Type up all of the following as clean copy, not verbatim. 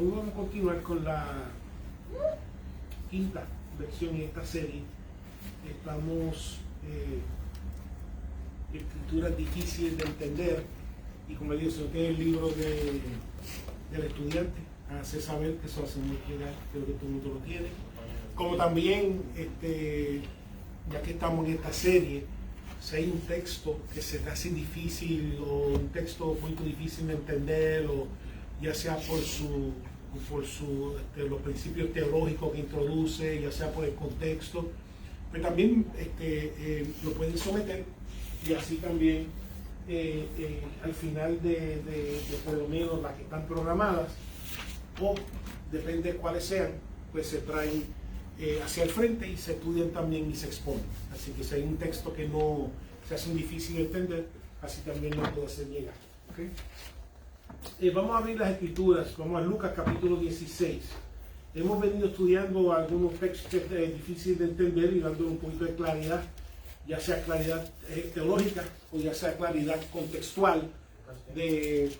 Hoy vamos a continuar con la quinta versión en esta serie. Estamos escrituras difíciles de entender, y como le digo, si no tiene el libro del estudiante, hace saber que eso hace muy llegar, creo que todo el mundo lo tiene. Como también, ya que estamos en esta serie, si hay un texto que se te hace difícil, o un texto muy difícil de entender, o ya sea por los principios teológicos que introduce, ya sea por el contexto, pues también lo pueden someter, y así también al final de por lo menos las que están programadas, o depende de cuáles sean, pues se traen hacia el frente y se estudian también y se exponen. Así que si hay un texto que no se hace difícil de entender, así también lo puedo hacer llegar. ¿Okay? Vamos a abrir las escrituras, vamos a Lucas capítulo 16. Hemos venido estudiando algunos textos difíciles de entender y dando un poquito de claridad, ya sea claridad teológica o ya sea claridad contextual de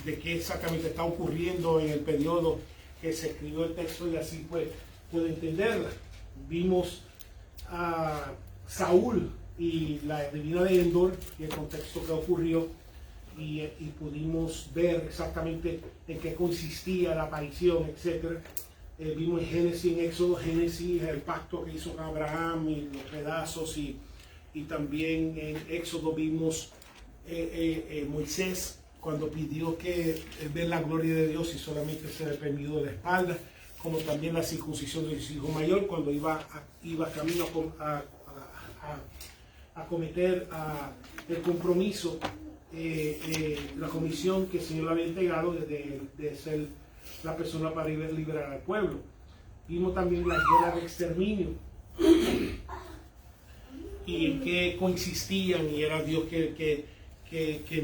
qué exactamente está ocurriendo en el periodo que se escribió el texto, y así pues puede entenderla. Vimos a Saúl y la divina de Endor y el contexto que ocurrió, y pudimos ver exactamente en qué consistía la aparición, etc. Vimos en Génesis, en Éxodo, Génesis, el pacto que hizo con Abraham y los pedazos, y también en Éxodo vimos Moisés cuando pidió que ver la gloria de Dios y solamente se le permitió de la espalda, como también la circuncisión de su hijo mayor cuando iba camino a cometer el compromiso, la comisión que el Señor le había entregado de ser la persona para liberar al pueblo. Vimos también la guerra de exterminio y en qué consistían, y era Dios que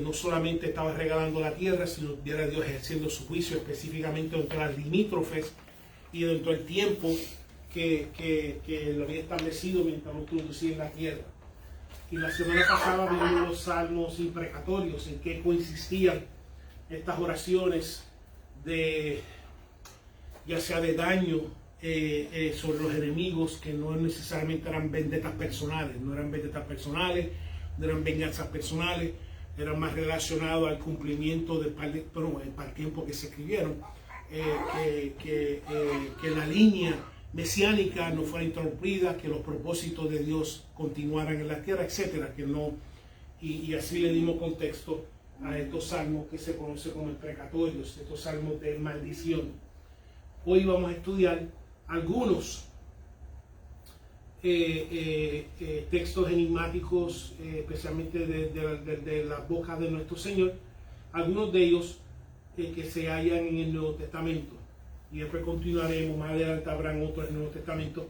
no solamente estaba regalando la tierra, sino que era Dios ejerciendo su juicio específicamente dentro de las limítrofes y dentro del tiempo que lo había establecido mientras no producía en la tierra. Y la semana pasada vimos los salmos imprecatorios, en qué consistían estas oraciones ya sea de daño sobre los enemigos, que no necesariamente eran vendetas personales, no eran venganzas personales, eran más relacionados al cumplimiento para el tiempo que se escribieron, que la línea mesiánica no fuera interrumpida, que los propósitos de Dios continuaran en la tierra, etcétera, y así le dimos contexto a estos salmos que se conocen como imprecatorios, estos salmos de maldición. Hoy vamos a estudiar algunos textos enigmáticos, especialmente de la boca de nuestro Señor, algunos de ellos que se hallan en el Nuevo Testamento, y después continuaremos. Más adelante habrán otros en el Nuevo Testamento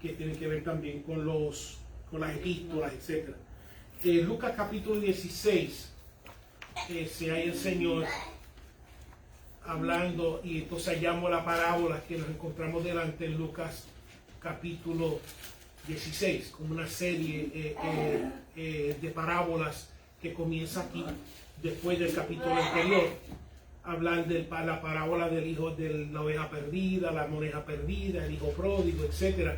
que tienen que ver también con las epístolas, etc. Lucas capítulo 16 se halla el Señor hablando, y entonces hallamos la parábola que nos encontramos delante en Lucas capítulo 16, como una serie de parábolas que comienza aquí, después del capítulo anterior. Hablar de la parábola del hijo de la oveja perdida, la moneda perdida, el hijo pródigo, etc.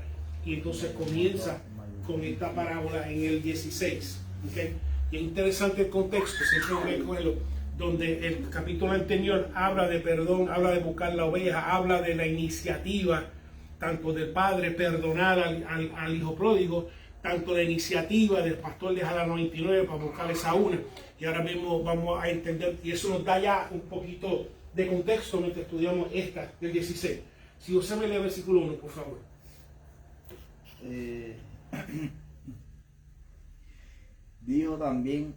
Y entonces comienza con esta parábola en el 16. ¿Okay? Y es interesante el contexto, siempre recuerdo, donde el capítulo anterior habla de perdón, habla de buscar la oveja, habla de la iniciativa tanto del padre perdonar al hijo pródigo, tanto la iniciativa del pastor dejar a 99 para buscar esa una. Y ahora mismo vamos a entender, y eso nos da ya un poquito de contexto mientras estudiamos esta del 16. Si usted me lee el versículo 1, por favor. Dijo también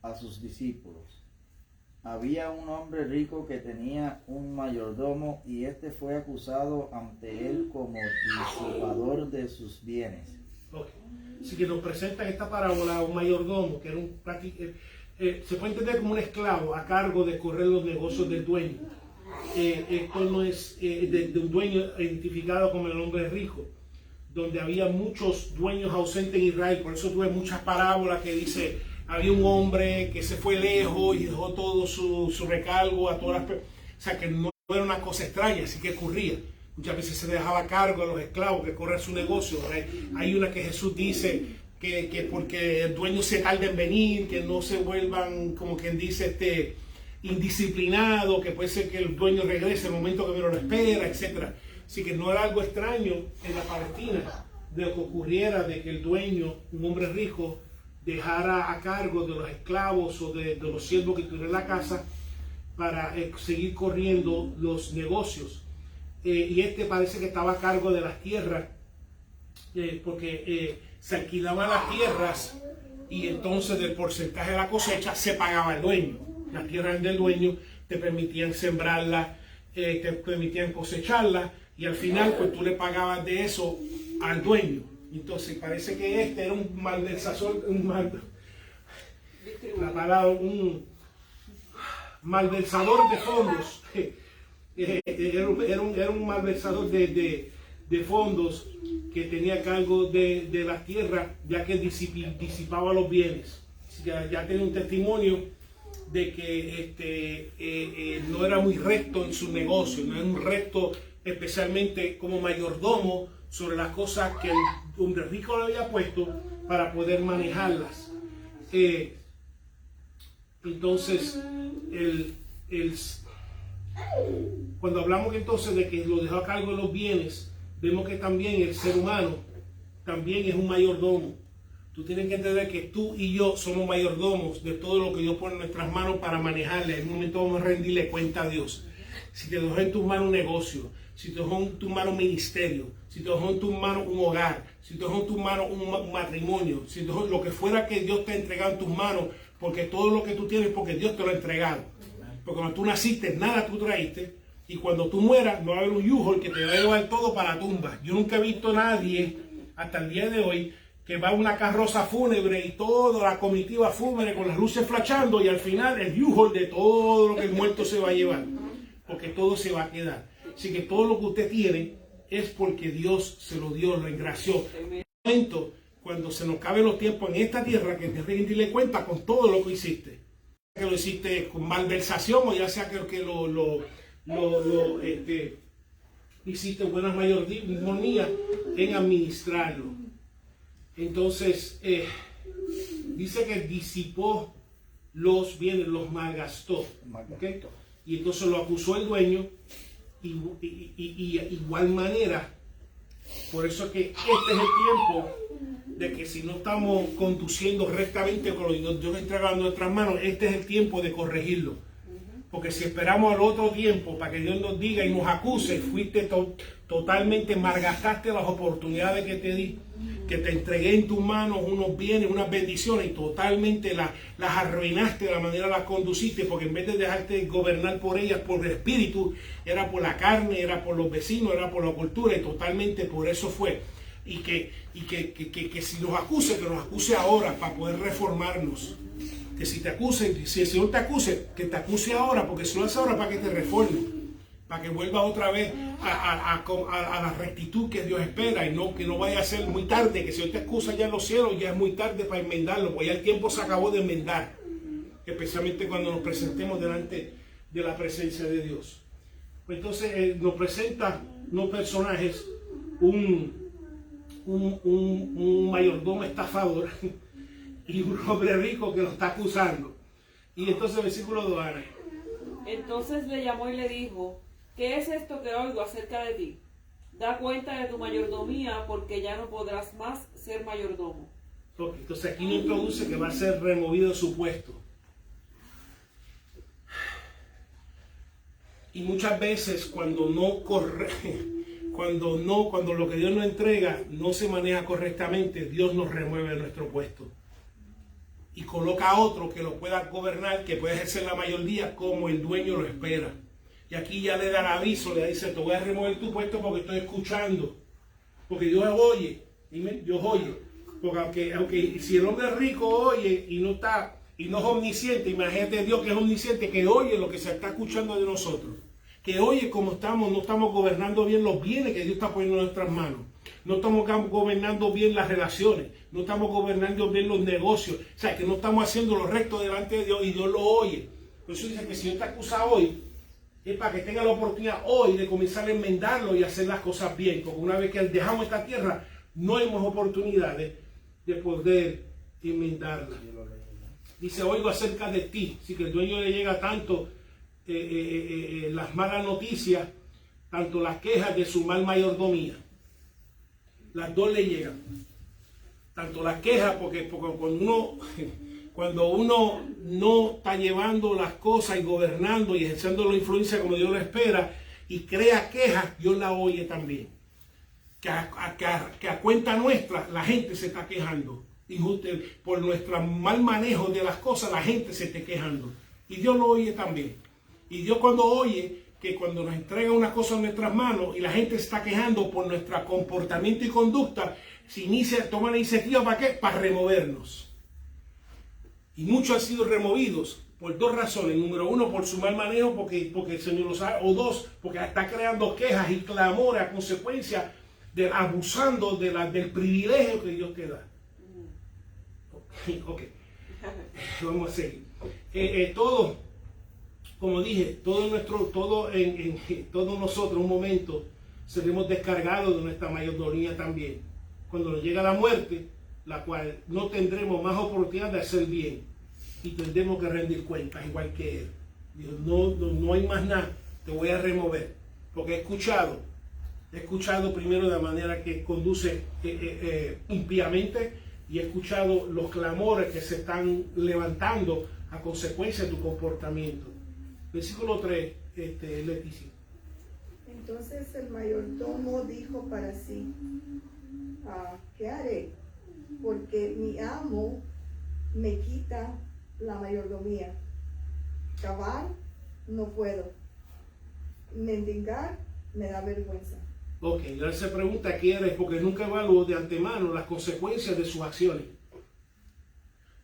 a sus discípulos: había un hombre rico que tenía un mayordomo, y este fue acusado ante él como usurpador de sus bienes. Okay. Así que nos presentan esta parábola a un mayordomo, que era se puede entender como un esclavo a cargo de correr los negocios del dueño. Esto no es de un dueño identificado como el hombre rico, donde había muchos dueños ausentes en Israel. Por eso tuve muchas parábolas que dice había un hombre que se fue lejos y dejó todo su recargo a todas las personas. O sea, que no era una cosa extraña, así que ocurría. Muchas veces se dejaba a cargo a los esclavos que corren su negocio. Hay una que Jesús dice que porque el dueño se tarda en venir, que no se vuelvan, como quien dice, indisciplinados, que puede ser que el dueño regrese en el momento que menos lo espera, etc. Así que no era algo extraño en la Palestina de lo que ocurriera, de que el dueño, un hombre rico, dejara a cargo de los esclavos o de los siervos que tuvieran en la casa para seguir corriendo los negocios. Y parece que estaba a cargo de las tierras, porque se alquilaban las tierras y entonces del porcentaje de la cosecha se pagaba el dueño. Las tierras del dueño te permitían sembrarlas, te permitían cosecharlas y al final pues tú le pagabas de eso al dueño. Entonces parece que era un malversador, un malversador de fondos. Era un malversador de fondos que tenía cargo de las tierras, ya que disipaba los bienes. Ya tiene un testimonio de que no era muy recto en su negocio, no era muy recto especialmente como mayordomo sobre las cosas que el hombre rico le había puesto para poder manejarlas. Entonces, cuando hablamos entonces de que lo dejó a cargo de los bienes, vemos que también el ser humano también es un mayordomo. Tú tienes que entender que tú y yo somos mayordomos de todo lo que Dios pone en nuestras manos para manejarle. En un momento vamos a rendirle cuenta a Dios. Si te dejó en tus manos un negocio, si te dejó en tus manos un ministerio, si te dejó en tus manos un hogar, si te dejó en tus manos un matrimonio, si te dejó lo que fuera que Dios te ha entregado en tus manos, porque todo lo que tú tienes es porque Dios te lo ha entregado. Porque cuando tú naciste, nada tú traíste, y cuando tú mueras, no va a haber un U-Haul que te va a llevar todo para la tumba. Yo nunca he visto a nadie, hasta el día de hoy, que va a una carroza fúnebre y toda la comitiva fúnebre con las luces flashando y al final el U-Haul de todo lo que el muerto se va a llevar, porque todo se va a quedar. Así que todo lo que usted tiene es porque Dios se lo dio, lo engració. En un momento, cuando se nos caben los tiempos en esta tierra, que te rendirle cuenta con todo lo que hiciste. Que lo hiciste con malversación o ya sea que hiciste buena mayordomía en administrarlo. Entonces, dice que disipó los bienes, los malgastó. ¿Okay? Y entonces lo acusó el dueño y igual manera. Por eso es que este es el tiempo de que si no estamos conduciendo rectamente con lo que Dios está entregando en nuestras manos, este es el tiempo de corregirlo. Porque si esperamos al otro tiempo para que Dios nos diga y nos acuse, fuiste totalmente, malgastaste las oportunidades que te di, que te entregué en tus manos unos bienes, unas bendiciones y totalmente las arruinaste de la manera que las conduciste, porque en vez de dejarte gobernar por ellas, por el espíritu, era por la carne, era por los vecinos, era por la cultura y totalmente por eso fue. Y que si nos acuse, que nos acuse ahora para poder reformarnos. Que si te acuse, si el Señor te acuse, que te acuse ahora, porque si lo hace ahora para que te reforme, para que vuelva otra vez a la rectitud que Dios espera y que no vaya a ser muy tarde, que si Dios te acusa ya en los cielos, ya es muy tarde para enmendarlo, porque ya el tiempo se acabó de enmendar, especialmente cuando nos presentemos delante de la presencia de Dios. Entonces nos presenta unos personajes, un mayordomo estafador y un hombre rico que lo está acusando. Y entonces versículo 2, Ana. Entonces le llamó y le dijo: ¿qué es esto que oigo acerca de ti? Da cuenta de tu mayordomía, porque ya no podrás más ser mayordomo. Okay, entonces aquí nos introduce que va a ser removido de su puesto. Y muchas veces cuando lo que Dios nos entrega no se maneja correctamente, Dios nos remueve de nuestro puesto y coloca a otro que lo pueda gobernar, que puede ejercer la mayoría como el dueño lo espera. Y aquí ya le da el aviso, le dice: te voy a remover tu puesto porque estoy escuchando, porque Dios oye, Dios oye, porque aunque si el hombre rico oye y no es omnisciente, imagínate Dios que es omnisciente, que oye lo que se está escuchando de nosotros, que oye como estamos, no estamos gobernando bien los bienes que Dios está poniendo en nuestras manos. No estamos gobernando bien las relaciones, no estamos gobernando bien los negocios, o sea, que no estamos haciendo lo recto delante de Dios y Dios lo oye. Por eso dice que si Dios te acusa hoy, es para que tenga la oportunidad hoy de comenzar a enmendarlo y hacer las cosas bien, porque una vez que dejamos esta tierra, no hay más oportunidades de poder enmendarla. Dice, oigo acerca de ti, si que el dueño le llega tanto las malas noticias, tanto las quejas de su mal mayordomía. Las dos le llegan. Tanto las quejas, porque cuando uno no está llevando las cosas y gobernando y ejerciendo la influencia como Dios lo espera y crea quejas, Dios la oye también. Que a cuenta nuestra la gente se está quejando. Y por nuestro mal manejo de las cosas la gente se está quejando. Y Dios lo oye también. Y Dios cuando oye que cuando nos entrega una cosa en nuestras manos y la gente se está quejando por nuestro comportamiento y conducta, toma la iniciativa ¿para qué? Para removernos. Y muchos han sido removidos por dos razones. Número uno, por su mal manejo, porque el Señor lo sabe. O dos, porque está creando quejas y clamores a consecuencia de abusando del privilegio que Dios te da. Ok. Vamos a seguir. Todo, como dije, todos nosotros en un momento seremos descargados de nuestra mayordomía también. Cuando nos llega la muerte, la cual no tendremos más oportunidad de hacer bien y tendremos que rendir cuentas igual que Él. Dios, no hay más nada, te voy a remover. Porque he escuchado primero de manera que conduce impíamente y he escuchado los clamores que se están levantando a consecuencia de tu comportamiento. Versículo 3, Leticia. Entonces el mayordomo dijo para sí, ¿qué haré? Porque mi amo me quita la mayordomía. Cavar no puedo. Mendigar me da vergüenza. Ok, él se pregunta qué eres porque nunca evaluó de antemano las consecuencias de sus acciones.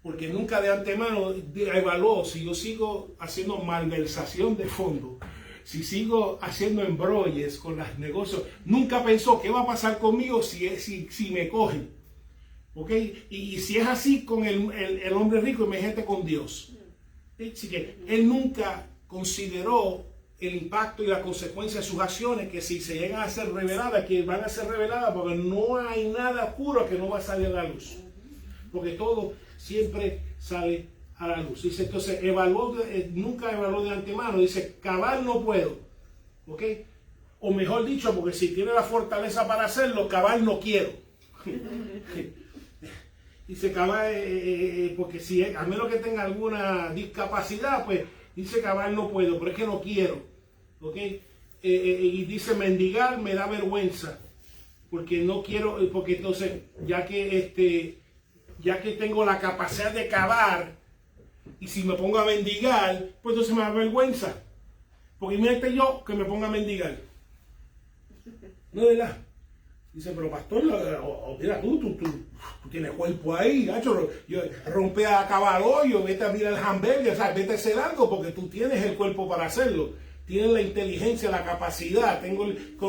Porque nunca de antemano evaluó si yo sigo haciendo malversación de fondos, si sigo haciendo embrolles con los negocios. Nunca pensó qué va a pasar conmigo si me cogen. ¿Ok? Y si es así con el hombre rico, imagínate con Dios. Así que él nunca consideró el impacto y la consecuencia de sus acciones, que si se llegan a ser reveladas, que van a ser reveladas, porque no hay nada oscuro que no va a salir a la luz. Porque todo siempre sale a la luz. Dice, entonces, nunca evaluó de antemano. Dice, cavar no puedo. ¿Ok? O mejor dicho, porque si tiene la fortaleza para hacerlo, cavar no quiero. Dice, cavar, porque si, a menos que tenga alguna discapacidad, pues, dice, cavar no puedo, pero es que no quiero. ¿Ok? Y dice, mendigar me da vergüenza. Porque no quiero, porque entonces, ya que tengo la capacidad de cavar, y si me pongo a mendigar, pues entonces me da vergüenza. Porque imagínate yo que me ponga a mendigar. ¿No es verdad? Dice, pero pastor, mira tú tienes cuerpo ahí, gacho, rompe a cavar hoyo, vete a mirar el hamburger, o sea, vete a hacer algo porque tú tienes el cuerpo para hacerlo. Tienes la inteligencia, la capacidad,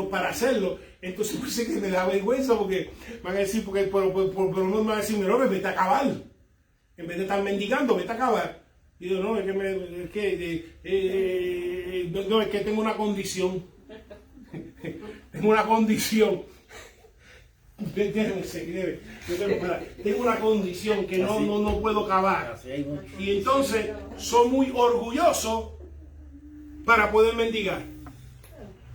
para hacerlo. Entonces pues sí que me da vergüenza porque van a decir, por lo menos van a decir, no, vete a cavar. En vez de estar mendigando, vete a cavar. Y yo, no, es que tengo una condición. Tengo una condición. Tengo una condición que no puedo cavar. Y entonces soy muy orgulloso para poder mendigar.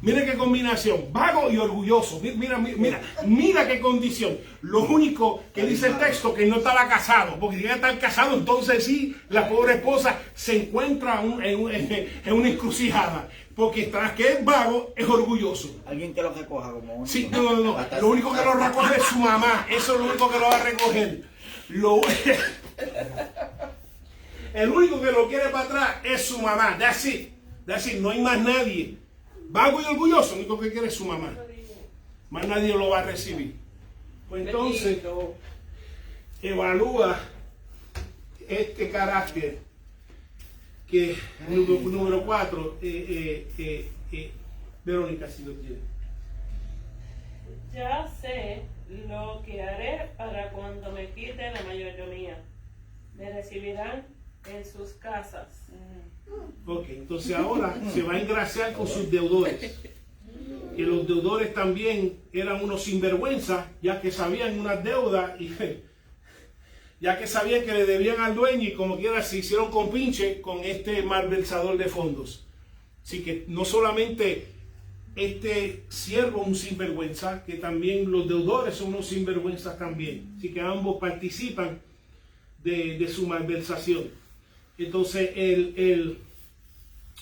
Mira qué combinación, vago y orgulloso. Mira qué condición. Lo único que dice el texto, que no estaba casado, porque si iba a estar casado, entonces sí, la pobre esposa se encuentra en una encrucijada. Porque tras que es vago, es orgulloso. Alguien que lo recoja como uno. Sí, no. Lo único que lo recoge es su mamá. Eso es lo único que lo va a recoger. El único que lo quiere para atrás es su mamá. That's it. No hay más nadie. Vago y orgulloso, lo único que quiere es su mamá. Más nadie lo va a recibir. Pues entonces, evalúa carácter. Que número 4, Verónica, si lo tiene. Ya sé lo que haré para cuando me quite la mayordomía. Me recibirán en sus casas. Ok, entonces ahora se va a engraciar con sus deudores. Que los deudores también eran unos sinvergüenza, ya que sabían unas deudas y ya que sabían que le debían al dueño y como quiera se hicieron compinche con este malversador de fondos. Así que no solamente este siervo es un sinvergüenza, que también los deudores son unos sinvergüenzas también. Así que ambos participan de su malversación. Entonces,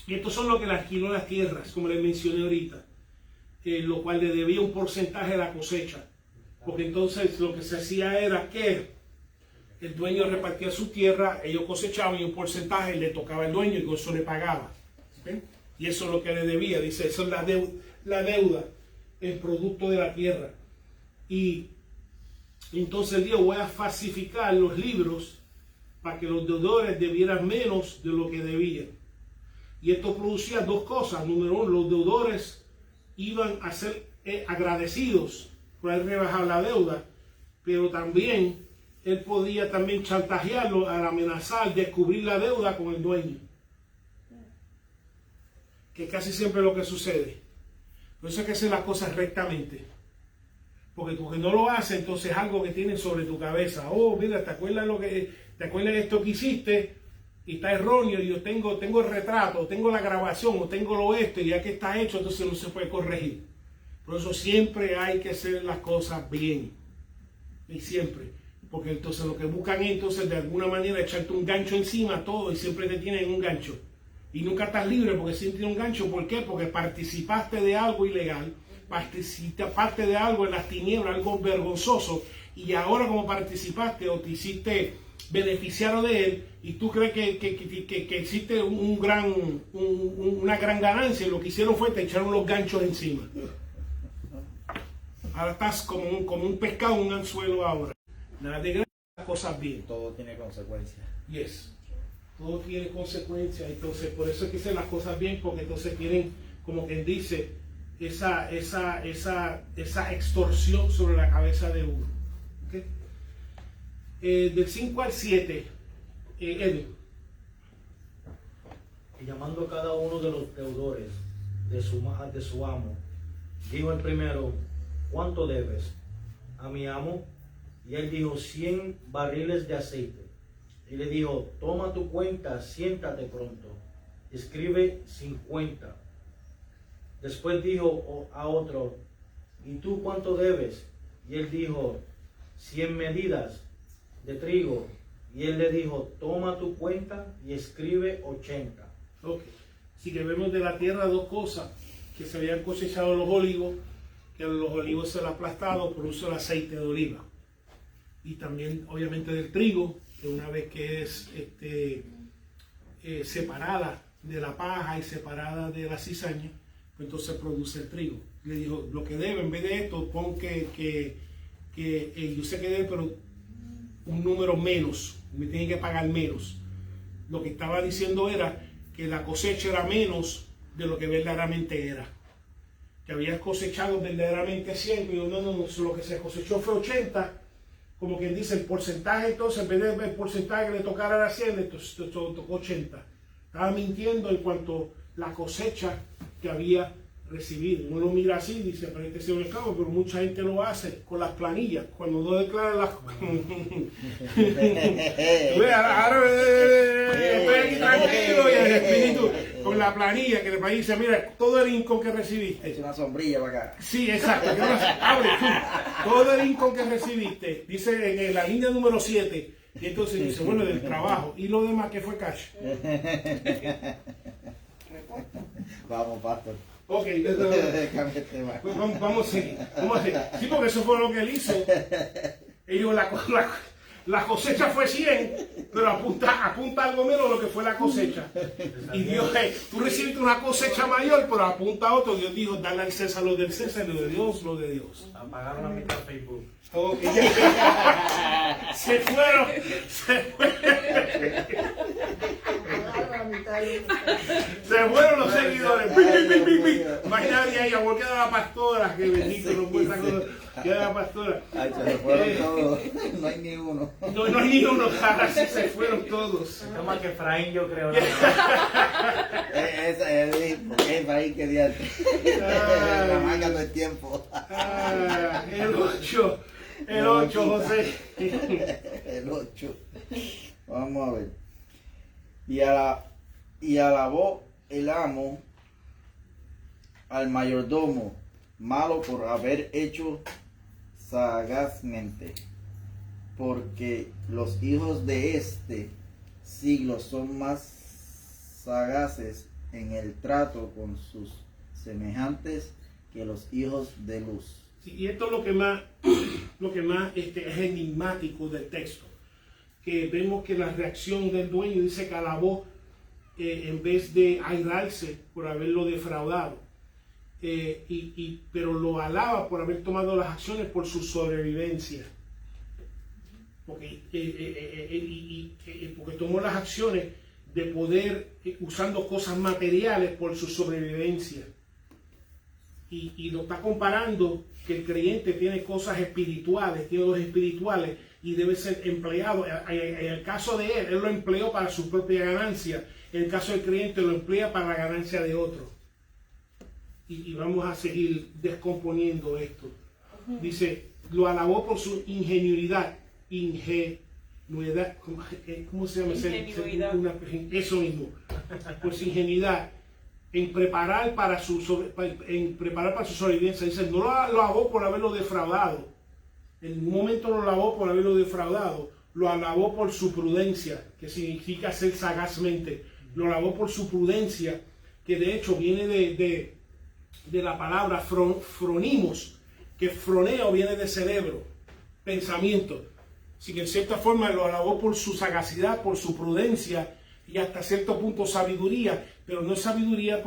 estos son los que le alquiló las tierras, como les mencioné ahorita, lo cual le debía un porcentaje de la cosecha. Porque entonces lo que se hacía era que el dueño repartía su tierra, ellos cosechaban y un porcentaje le tocaba al dueño y con eso le pagaba. ¿Okay? Y eso es lo que le debía, dice, eso es la deuda, el producto de la tierra. Y entonces Dios, voy a falsificar los libros para que los deudores debieran menos de lo que debían. Y esto producía dos cosas. Número uno, los deudores iban a ser agradecidos por haber rebajado la deuda, pero también él podía también chantajearlo al amenazar de cubrir la deuda con el dueño. Que casi siempre es lo que sucede. Por eso hay que hacer las cosas rectamente. Porque tú que no lo haces, entonces es algo que tienes sobre tu cabeza. Oh, mira, ¿te acuerdas de esto que hiciste? Y está erróneo, y yo tengo el retrato, tengo la grabación, o tengo lo y ya que está hecho, entonces no se puede corregir. Por eso siempre hay que hacer las cosas bien. Y siempre. Porque entonces lo que buscan es entonces de alguna manera echarte un gancho encima a todo y siempre te tienen un gancho. Y nunca estás libre porque siempre tienes un gancho. ¿Por qué? Porque participaste de algo ilegal, participaste de algo en las tinieblas, algo vergonzoso, y ahora como participaste o te hiciste beneficiario de él, y tú crees que existe una gran ganancia, y lo que hicieron fue te echaron los ganchos encima. Ahora estás como un pescado en un anzuelo ahora. Nada de las cosas bien. Todo tiene consecuencias. Yes. Todo tiene consecuencias. Entonces, por eso es que hacen las cosas bien, porque entonces tienen, como quien dice, esa extorsión sobre la cabeza de uno. ¿Okay? Del 5 al 7, Edwin. Y llamando a cada uno de los deudores de su amo, dijo el primero: ¿cuánto debes a mi amo? Y él dijo: 100 barriles de aceite. Y le dijo: toma tu cuenta, siéntate pronto, escribe 50. Después dijo a otro: ¿y tú cuánto debes? Y él dijo: 100 medidas de trigo. Y él le dijo: toma tu cuenta y escribe 80. Ok. Así que vemos de la tierra dos cosas: que se habían cosechado los olivos, que los olivos se han aplastado por uso del aceite de oliva. Y también, obviamente, del trigo, que una vez que es separada de la paja y separada de la cizaña, pues entonces produce el trigo. Le dijo: lo que debe, en vez de esto, pon que yo sé que debe, pero un número menos, me tienen que pagar menos. Lo que estaba diciendo era que la cosecha era menos de lo que verdaderamente era. Que habías cosechado verdaderamente 100, y yo, no, lo que se cosechó fue 80, como quien dice, el porcentaje, entonces en vez del porcentaje que le tocara era 100, entonces tocó 80. Estaba mintiendo en cuanto a la cosecha que había recibido. Uno lo mira así y dice: pero este es un esclavo, pero mucha gente lo hace con las planillas. Cuando no declara las ahora estoy aquí tranquilo, y el espíritu con la planilla que le dice: mira, todo el income que recibiste. Es una sombrilla para acá. Sí, exacto. Abre tú. Todo el income que recibiste, dice en la línea número 7. Y entonces dice: bueno, del trabajo. ¿Y lo demás que fue cash? Vamos, pastor. Ok, Cambia el tema. pues vamos a seguir. Sí, porque eso fue lo que él hizo. Ellos, la cosecha fue 100, pero apunta algo menos a lo que fue la cosecha. Y Dios, tú recibiste una cosecha mayor, pero apunta a otro. Dios dijo: dale al César lo del César, lo de Dios, lo de Dios. Apagaron la mitad Facebook. Okay. Se fueron. comentarios. Se fueron los seguidores. No hay nadie ahí, amor, queda la pastora, que bendito no muestra cosas. Queda la pastora. Ay, se fueron todos. No hay ni uno. No hay ni uno, ahora sí se fueron todos. Es más que Efraín, yo creo. ¿no? Esa es Efraín que diante. La marca todo el tiempo. El 8, José. El 8. Vamos a ver. Y alabó el amo al mayordomo malo por haber hecho sagazmente, porque los hijos de este siglo son más sagaces en el trato con sus semejantes que los hijos de luz. Sí, y esto es lo que más es enigmático del texto, que vemos que la reacción del dueño dice que alabó en vez de airarse por haberlo defraudado, pero lo alaba por haber tomado las acciones por su sobrevivencia, porque tomó las acciones de poder usando cosas materiales por su sobrevivencia. Y lo está comparando que el creyente tiene cosas espirituales, tiene los espirituales y debe ser empleado. En el caso de él lo empleó para su propia ganancia. En el caso del creyente lo emplea para la ganancia de otro. Y vamos a seguir descomponiendo esto. Dice, lo alabó por su ingenuidad. ¿Cómo se llama? Ingenuidad. Eso mismo. Por su ingenuidad. En preparar para su sobrevivencia. Dice, no lo alabó por haberlo defraudado. En un momento lo alabó por haberlo defraudado. Lo alabó por su prudencia, que significa ser sagazmente. Lo alabó por su prudencia, que de hecho viene de la palabra fronimos, que froneo viene de cerebro, pensamiento. Así que en cierta forma lo alabó por su sagacidad, por su prudencia y hasta cierto punto sabiduría, pero no es sabiduría,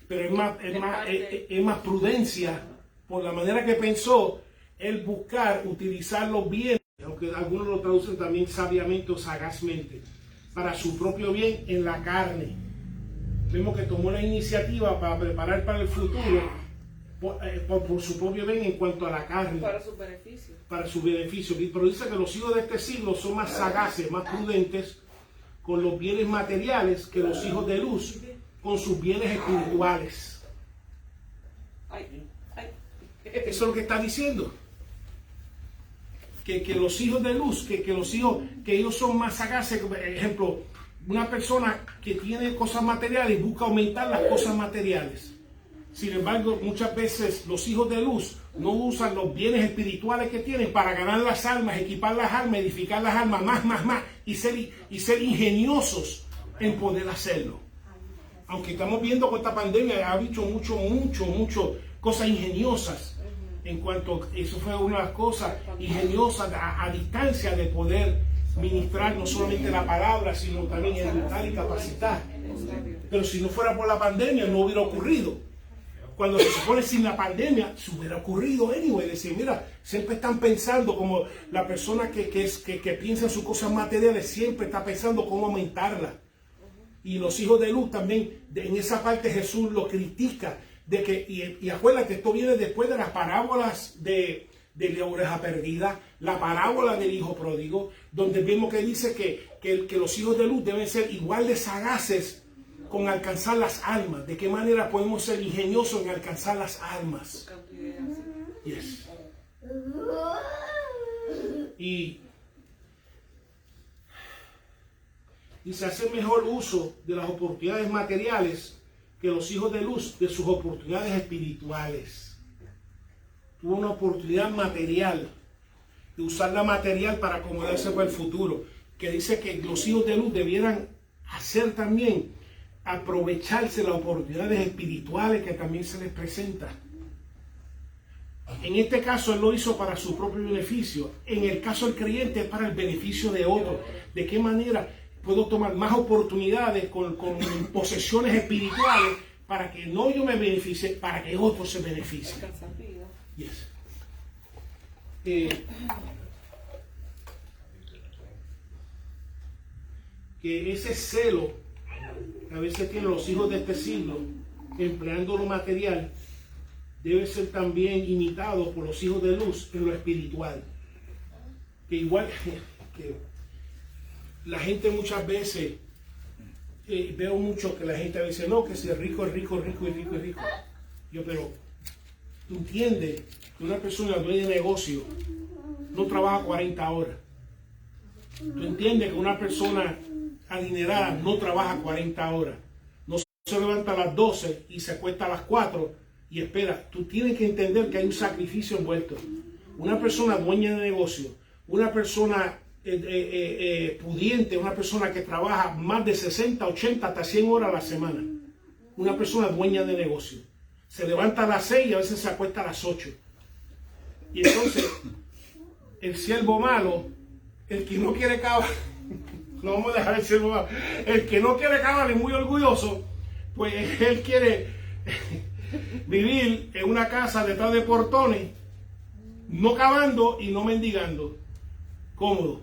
pero es más prudencia por la manera que pensó el buscar utilizar los bienes, aunque algunos lo traducen también sabiamente o sagazmente, para su propio bien en la carne. Vemos que tomó la iniciativa para preparar para el futuro por su propio bien en cuanto a la carne. Para su beneficio. Para su beneficio. Pero dice que los hijos de este siglo son más sagaces, más prudentes con los bienes materiales que los hijos de luz con sus bienes espirituales. Eso es lo que está diciendo. Que los hijos de luz, que ellos son más sagaces. Por ejemplo, una persona que tiene cosas materiales busca aumentar las cosas materiales. Sin embargo, muchas veces los hijos de luz no usan los bienes espirituales que tienen para ganar las almas, equipar las almas, edificar las almas, más, y ser ingeniosos en poder hacerlo. Aunque estamos viendo con esta pandemia, ha dicho mucho cosas ingeniosas. En cuanto, eso fue una de las cosas ingeniosas a distancia de poder ministrar no solamente la palabra, sino también educar y capacitar. Pero si no fuera por la pandemia, no hubiera ocurrido. Cuando se supone sin la pandemia, se hubiera ocurrido anyway. Decir, mira, siempre están pensando como la persona que piensa en sus cosas materiales, siempre está pensando cómo aumentarlas. Y los hijos de luz también, en esa parte Jesús lo critica. Y acuérdate, esto viene después de las parábolas de la oveja perdida, la parábola del hijo pródigo, donde vemos que dice que los hijos de luz deben ser igual de sagaces con alcanzar las almas. ¿De qué manera podemos ser ingeniosos en alcanzar las almas? Yes. Y se hace mejor uso de las oportunidades materiales que los hijos de luz de sus oportunidades espirituales. Tuvo una oportunidad material de usar la material para acomodarse para el futuro, que dice que los hijos de luz debieran hacer también, aprovecharse las oportunidades espirituales que también se les presentan. En este caso él lo hizo para su propio beneficio. En el caso del creyente es para el beneficio de otro. ¿De qué manera puedo tomar más oportunidades con posesiones espirituales para que no yo me beneficie, para que otros se beneficien? Yes. Que ese celo, que a veces tienen los hijos de este siglo, empleando lo material, debe ser también imitado por los hijos de luz en lo espiritual. Que igual que la gente muchas veces, veo mucho que la gente dice, no, que si es rico, es rico, rico y rico y rico. Yo, pero tú entiendes que una persona dueña de negocio no trabaja 40 horas. Tú entiendes que una persona adinerada no trabaja 40 horas. No se levanta a las 12 y se acuesta a las 4 y espera. Tú tienes que entender que hay un sacrificio envuelto. Una persona dueña de negocio, una persona pudiente, una persona que trabaja más de 60, 80, hasta 100 horas a la semana. Una persona dueña de negocio. Se levanta a las 6 y a veces se acuesta a las 8. Y entonces, el siervo malo, el que no quiere cavar, no vamos a dejar el siervo malo, el que no quiere cavar es muy orgulloso, pues él quiere vivir en una casa detrás de portones, no cavando y no mendigando. Cómodo.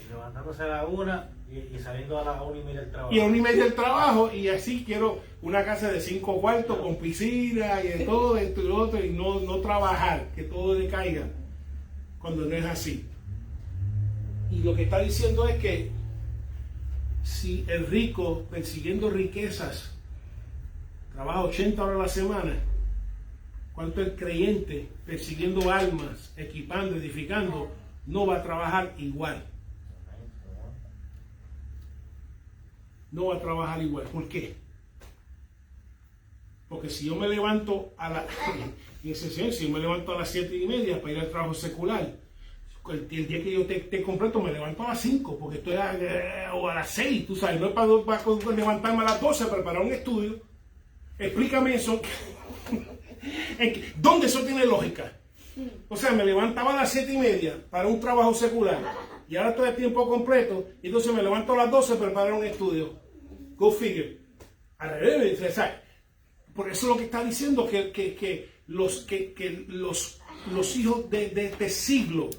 Y levantándose a la 1 y saliendo a las 1:30 del trabajo. Y a 1:30 del trabajo, y así quiero una casa de 5 cuartos con piscina y de todo esto y lo otro, y no trabajar, que todo decaiga, cuando no es así. Y lo que está diciendo es que si el rico, persiguiendo riquezas, trabaja 80 horas a la semana, ¿cuánto el creyente, persiguiendo almas, equipando, edificando, no va a trabajar igual? No va a trabajar igual. ¿Por qué? Porque si yo me levanto a las si yo me levanto a las 7:30 para ir al trabajo secular, el día que yo te completo me levanto a las 5, porque estoy o a las 6, tú sabes, no es para levantarme a las 12 para preparar un estudio. Explícame eso. ¿Dónde eso tiene lógica? O sea, me levantaba a las 7:30 para un trabajo secular y ahora estoy a tiempo completo y entonces me levanto a las 12 para preparar un estudio. Go figure. Al revés, ¿sabes? Por eso es lo que está diciendo que los hijos de este siglo,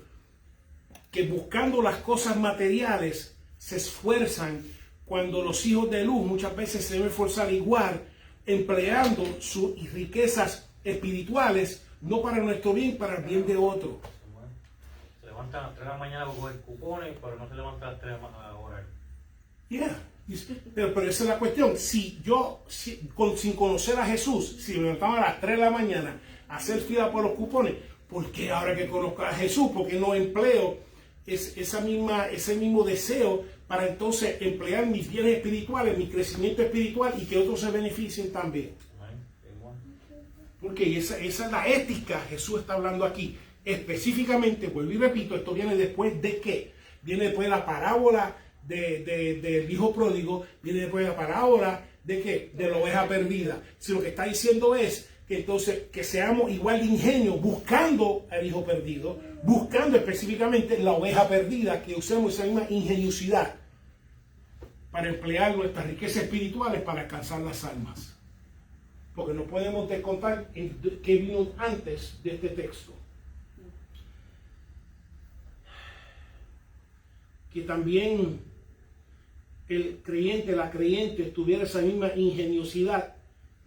que buscando las cosas materiales se esfuerzan, cuando los hijos de luz muchas veces se deben esforzar igual, empleando sus riquezas espirituales, no para nuestro bien, para el bien de otro. Se levantan a las 3 de la mañana para coger cupones, pero no se levantan a las 3 de la hora. Yeah. Pero esa es la cuestión. Si yo, sin conocer a Jesús, si me levantaba a las 3 de la mañana a hacer fila por los cupones, ¿por qué ahora que conozco a Jesús? ¿Por qué no empleo ese mismo deseo para entonces emplear mis bienes espirituales, mi crecimiento espiritual y que otros se beneficien también? Porque esa es la ética. Jesús está hablando aquí específicamente, vuelvo y repito, esto viene después de ¿qué? Viene después de la parábola del hijo pródigo, viene después de la parábola de ¿qué? De la oveja perdida. Si lo que está diciendo es que entonces que seamos igual de ingenio buscando al hijo perdido, buscando específicamente la oveja perdida, que usemos esa misma ingeniosidad para emplear nuestras riquezas espirituales para alcanzar las almas. Porque no podemos descontar qué vino antes de este texto. Que también el creyente, la creyente, tuviera esa misma ingeniosidad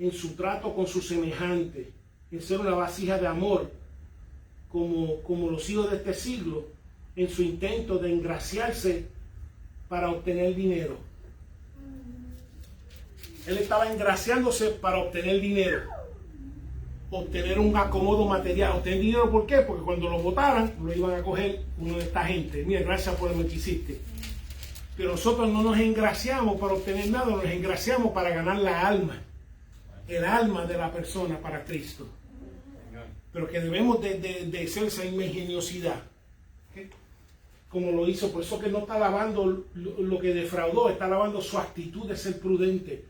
en su trato con su semejante, en ser una vasija de amor, como los hijos de este siglo, en su intento de engraciarse para obtener dinero. Él estaba engraciándose para obtener dinero, obtener un acomodo material. Obtener dinero, ¿por qué? Porque cuando lo votaran, lo iban a coger uno de esta gente. Mira, gracias por lo que hiciste. Pero nosotros no nos engraciamos para obtener nada, nos engraciamos para ganar la alma, el alma de la persona para Cristo. Pero que debemos de ser esa misma ingeniosidad, ¿okay? Como lo hizo, por eso que no está alabando lo que defraudó, está alabando su actitud de ser prudente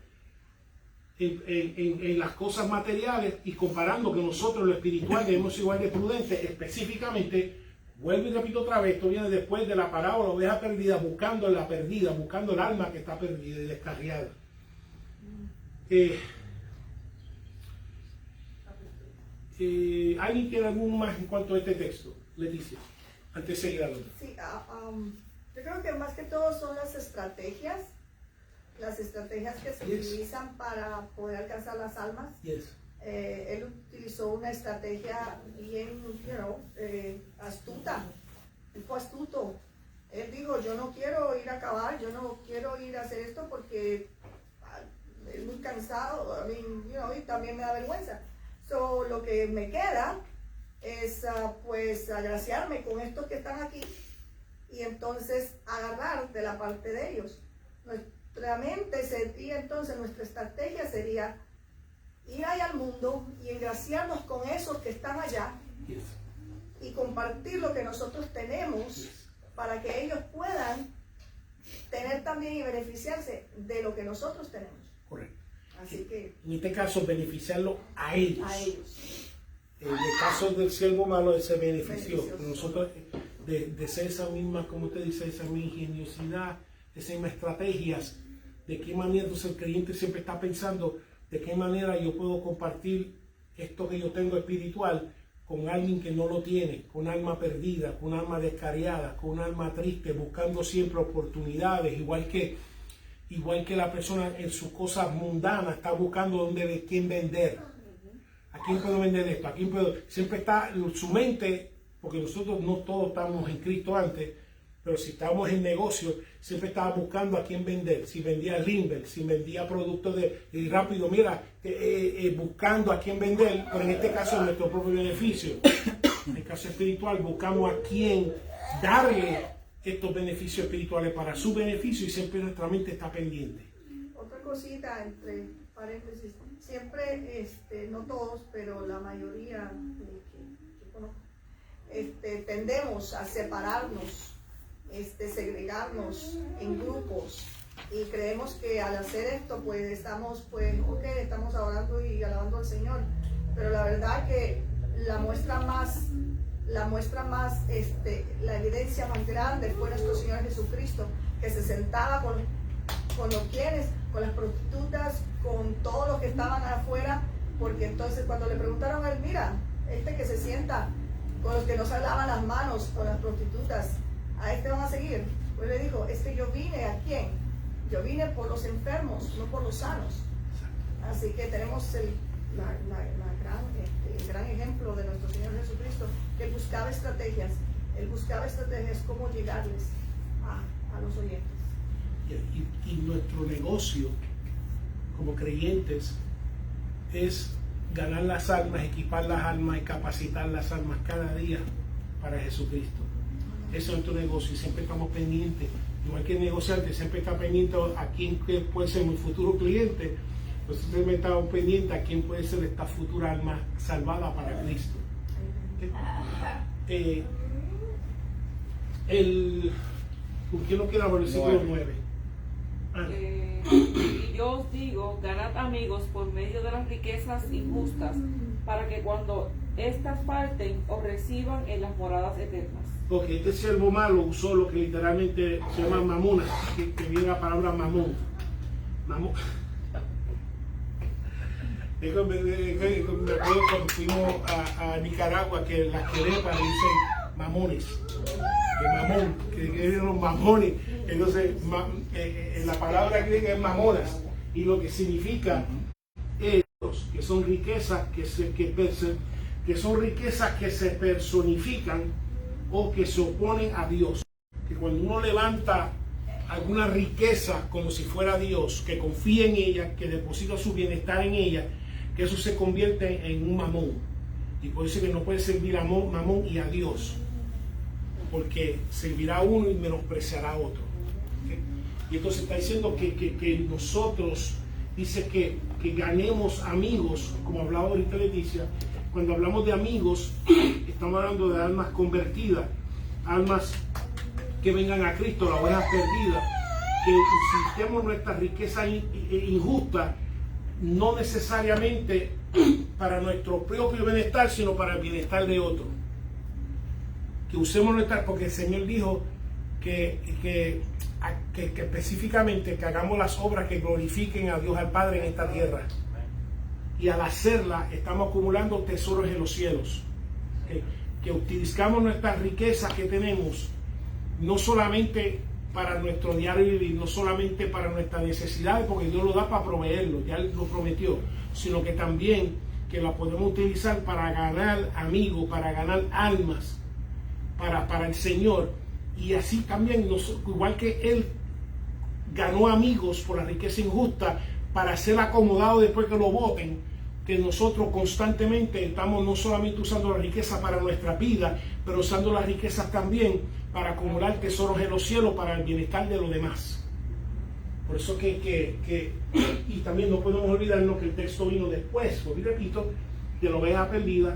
en las cosas materiales, y comparando que nosotros lo espiritual debemos ser igual de prudentes. Específicamente, vuelvo y repito otra vez, esto viene después de la parábola de la oveja perdida, buscando la perdida, buscando el alma que está perdida y descarriada. ¿Alguien tiene algún más en cuanto a este texto? Leticia, antes de seguir hablando. Sí, yo creo que más que todo son las estrategias las estrategias que se Yes. utilizan para poder alcanzar las almas. Yes. Él utilizó una estrategia bien, astuta. Él fue astuto. Él dijo, yo no quiero ir a acabar, yo no quiero ir a hacer esto porque es muy cansado, y también me da vergüenza. So, lo que me queda es pues agraciarme con estos que están aquí y entonces agarrar de la parte de ellos. Nuestra mente sería entonces, nuestra estrategia sería ir allá al mundo y engraciarnos con esos que están allá Yes. y compartir lo que nosotros tenemos para que ellos puedan tener también y beneficiarse de lo que nosotros tenemos. Correcto. Así que En este caso, beneficiarlo a ellos. a ellos. En el caso del siervo malo, él se benefició. Beneficioso. Nosotros, de ser esa misma, como usted dice, esa misma ingeniosidad, esas mismas estrategias, de qué manera entonces el creyente siempre está pensando, de qué manera yo puedo compartir esto que yo tengo espiritual con alguien que no lo tiene, con un alma perdida, con un alma descarriada, con un alma triste, buscando siempre oportunidades, igual que la persona en sus cosas mundanas está buscando de quién vender. ¿A quién puedo vender esto? ¿A quién puedo? Siempre está en su mente, porque nosotros no todos estamos en Cristo antes, pero si estábamos en negocio, siempre estaba buscando a quién vender. Si vendía Limber, si vendía productos de rápido, mira, buscando a quién vender, pero en este caso nuestro propio beneficio. En el caso espiritual, buscamos a quién darle estos beneficios espirituales para su beneficio y siempre nuestra mente está pendiente. Otra cosita entre paréntesis, siempre, no todos, pero la mayoría que conozco, tendemos a separarnos, segregarnos en grupos y creemos que al hacer esto pues estamos adorando y alabando al Señor, pero la verdad que la muestra más, la evidencia más grande fue nuestro Señor Jesucristo, que se sentaba con los quienes, con las prostitutas, con todos los que estaban afuera, porque entonces cuando le preguntaron a él, mira, que se sienta con los que no se lavan las manos, con las prostitutas, a van a seguir. Pues le dijo, yo vine ¿a quién? Yo vine por los enfermos, no por los sanos. Así que tenemos el gran ejemplo de nuestro Señor Jesucristo, que él buscaba estrategias cómo llegarles a los oyentes. Y nuestro negocio como creyentes es ganar las almas, equipar las almas y capacitar las almas cada día para Jesucristo. Eso es nuestro negocio y siempre estamos pendientes, igual que el negociante siempre está pendiente a quién puede ser mi futuro cliente. Nosotros siempre estamos pendientes a quién puede ser esta futura alma salvada para Cristo. ¿Por qué no quiero hablar del versículo 9? Y yo os digo, ganad amigos por medio de las riquezas injustas, para que cuando éstas falten os reciban en las moradas eternas. Porque este siervo malo usó lo que literalmente se llama mamona, que viene la palabra mamón. Me acuerdo cuando fuimos a Nicaragua que las querepas dicen mamones, de mamón, que eran los mamones. Entonces, la palabra griega es mamonas, y lo que significa es que son riquezas que se personifican o que se oponen a Dios. Que cuando uno levanta alguna riqueza como si fuera Dios, que confía en ella, que deposita su bienestar en ella, que eso se convierte en un mamón. Y por eso que no puede servir a mamón y a Dios, porque servirá a uno y menospreciará a otro. ¿Okay? Y entonces está diciendo que nosotros, dice que ganemos amigos, como hablaba ahorita Leticia. Cuando hablamos de amigos, estamos hablando de almas convertidas, almas que vengan a Cristo, las ovejas perdidas, que utilicemos nuestra riqueza injusta, no necesariamente para nuestro propio bienestar, sino para el bienestar de otros. Que usemos nuestra, porque el Señor dijo que específicamente que hagamos las obras que glorifiquen a Dios al Padre en esta tierra. Y al hacerla estamos acumulando tesoros en los cielos. Que utilizamos nuestras riquezas que tenemos, no solamente para nuestro diario vivir, no solamente para nuestras necesidades, porque Dios lo da para proveerlo, ya Él lo prometió, sino que también que la podemos utilizar para ganar amigos, para ganar almas, para el Señor. Y así también, igual que Él ganó amigos por la riqueza injusta, para ser acomodado después que lo voten, que nosotros constantemente estamos no solamente usando la riqueza para nuestra vida, pero usando las riquezas también para acumular tesoros en los cielos para el bienestar de los demás. Por eso y también no podemos olvidarnos que el texto vino después, y repito, de la oveja perdida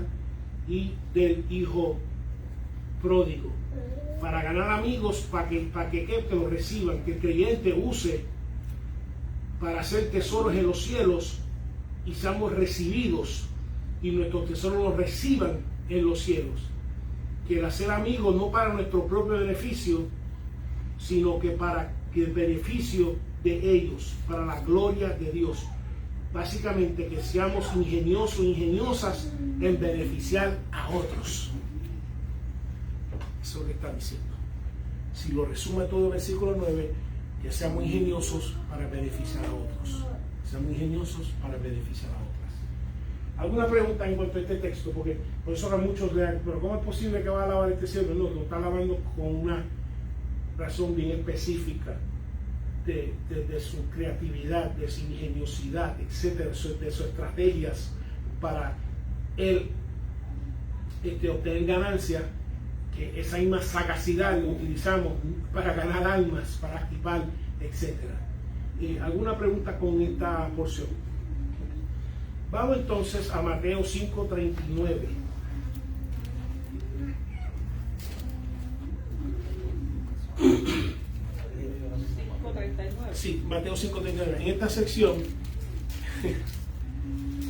y del hijo pródigo, para ganar amigos, para que lo reciban, que el creyente use para hacer tesoros en los cielos y seamos recibidos y nuestros tesoros los reciban en los cielos. Que el hacer amigos no para nuestro propio beneficio, sino que para el beneficio de ellos, para la gloria de Dios. Básicamente que seamos ingeniosos, ingeniosas en beneficiar a otros. Eso es lo que está diciendo. Si lo resume todo el versículo 9, que seamos ingeniosos para beneficiar a otros. Seamos ingeniosos para beneficiar a otras. ¿Alguna pregunta en cuanto a este texto? Porque por eso ahora muchos lean, pero ¿cómo es posible que va a alabar este cielo? No, lo está alabando con una razón bien específica de su creatividad, de su ingeniosidad, etcétera, de sus estrategias para él obtener ganancia, que esa misma sagacidad lo utilizamos para ganar almas, para activar, etcétera. ¿Alguna pregunta con esta porción? Vamos entonces a Mateo 5:39. Sí, Mateo 5:39. En esta sección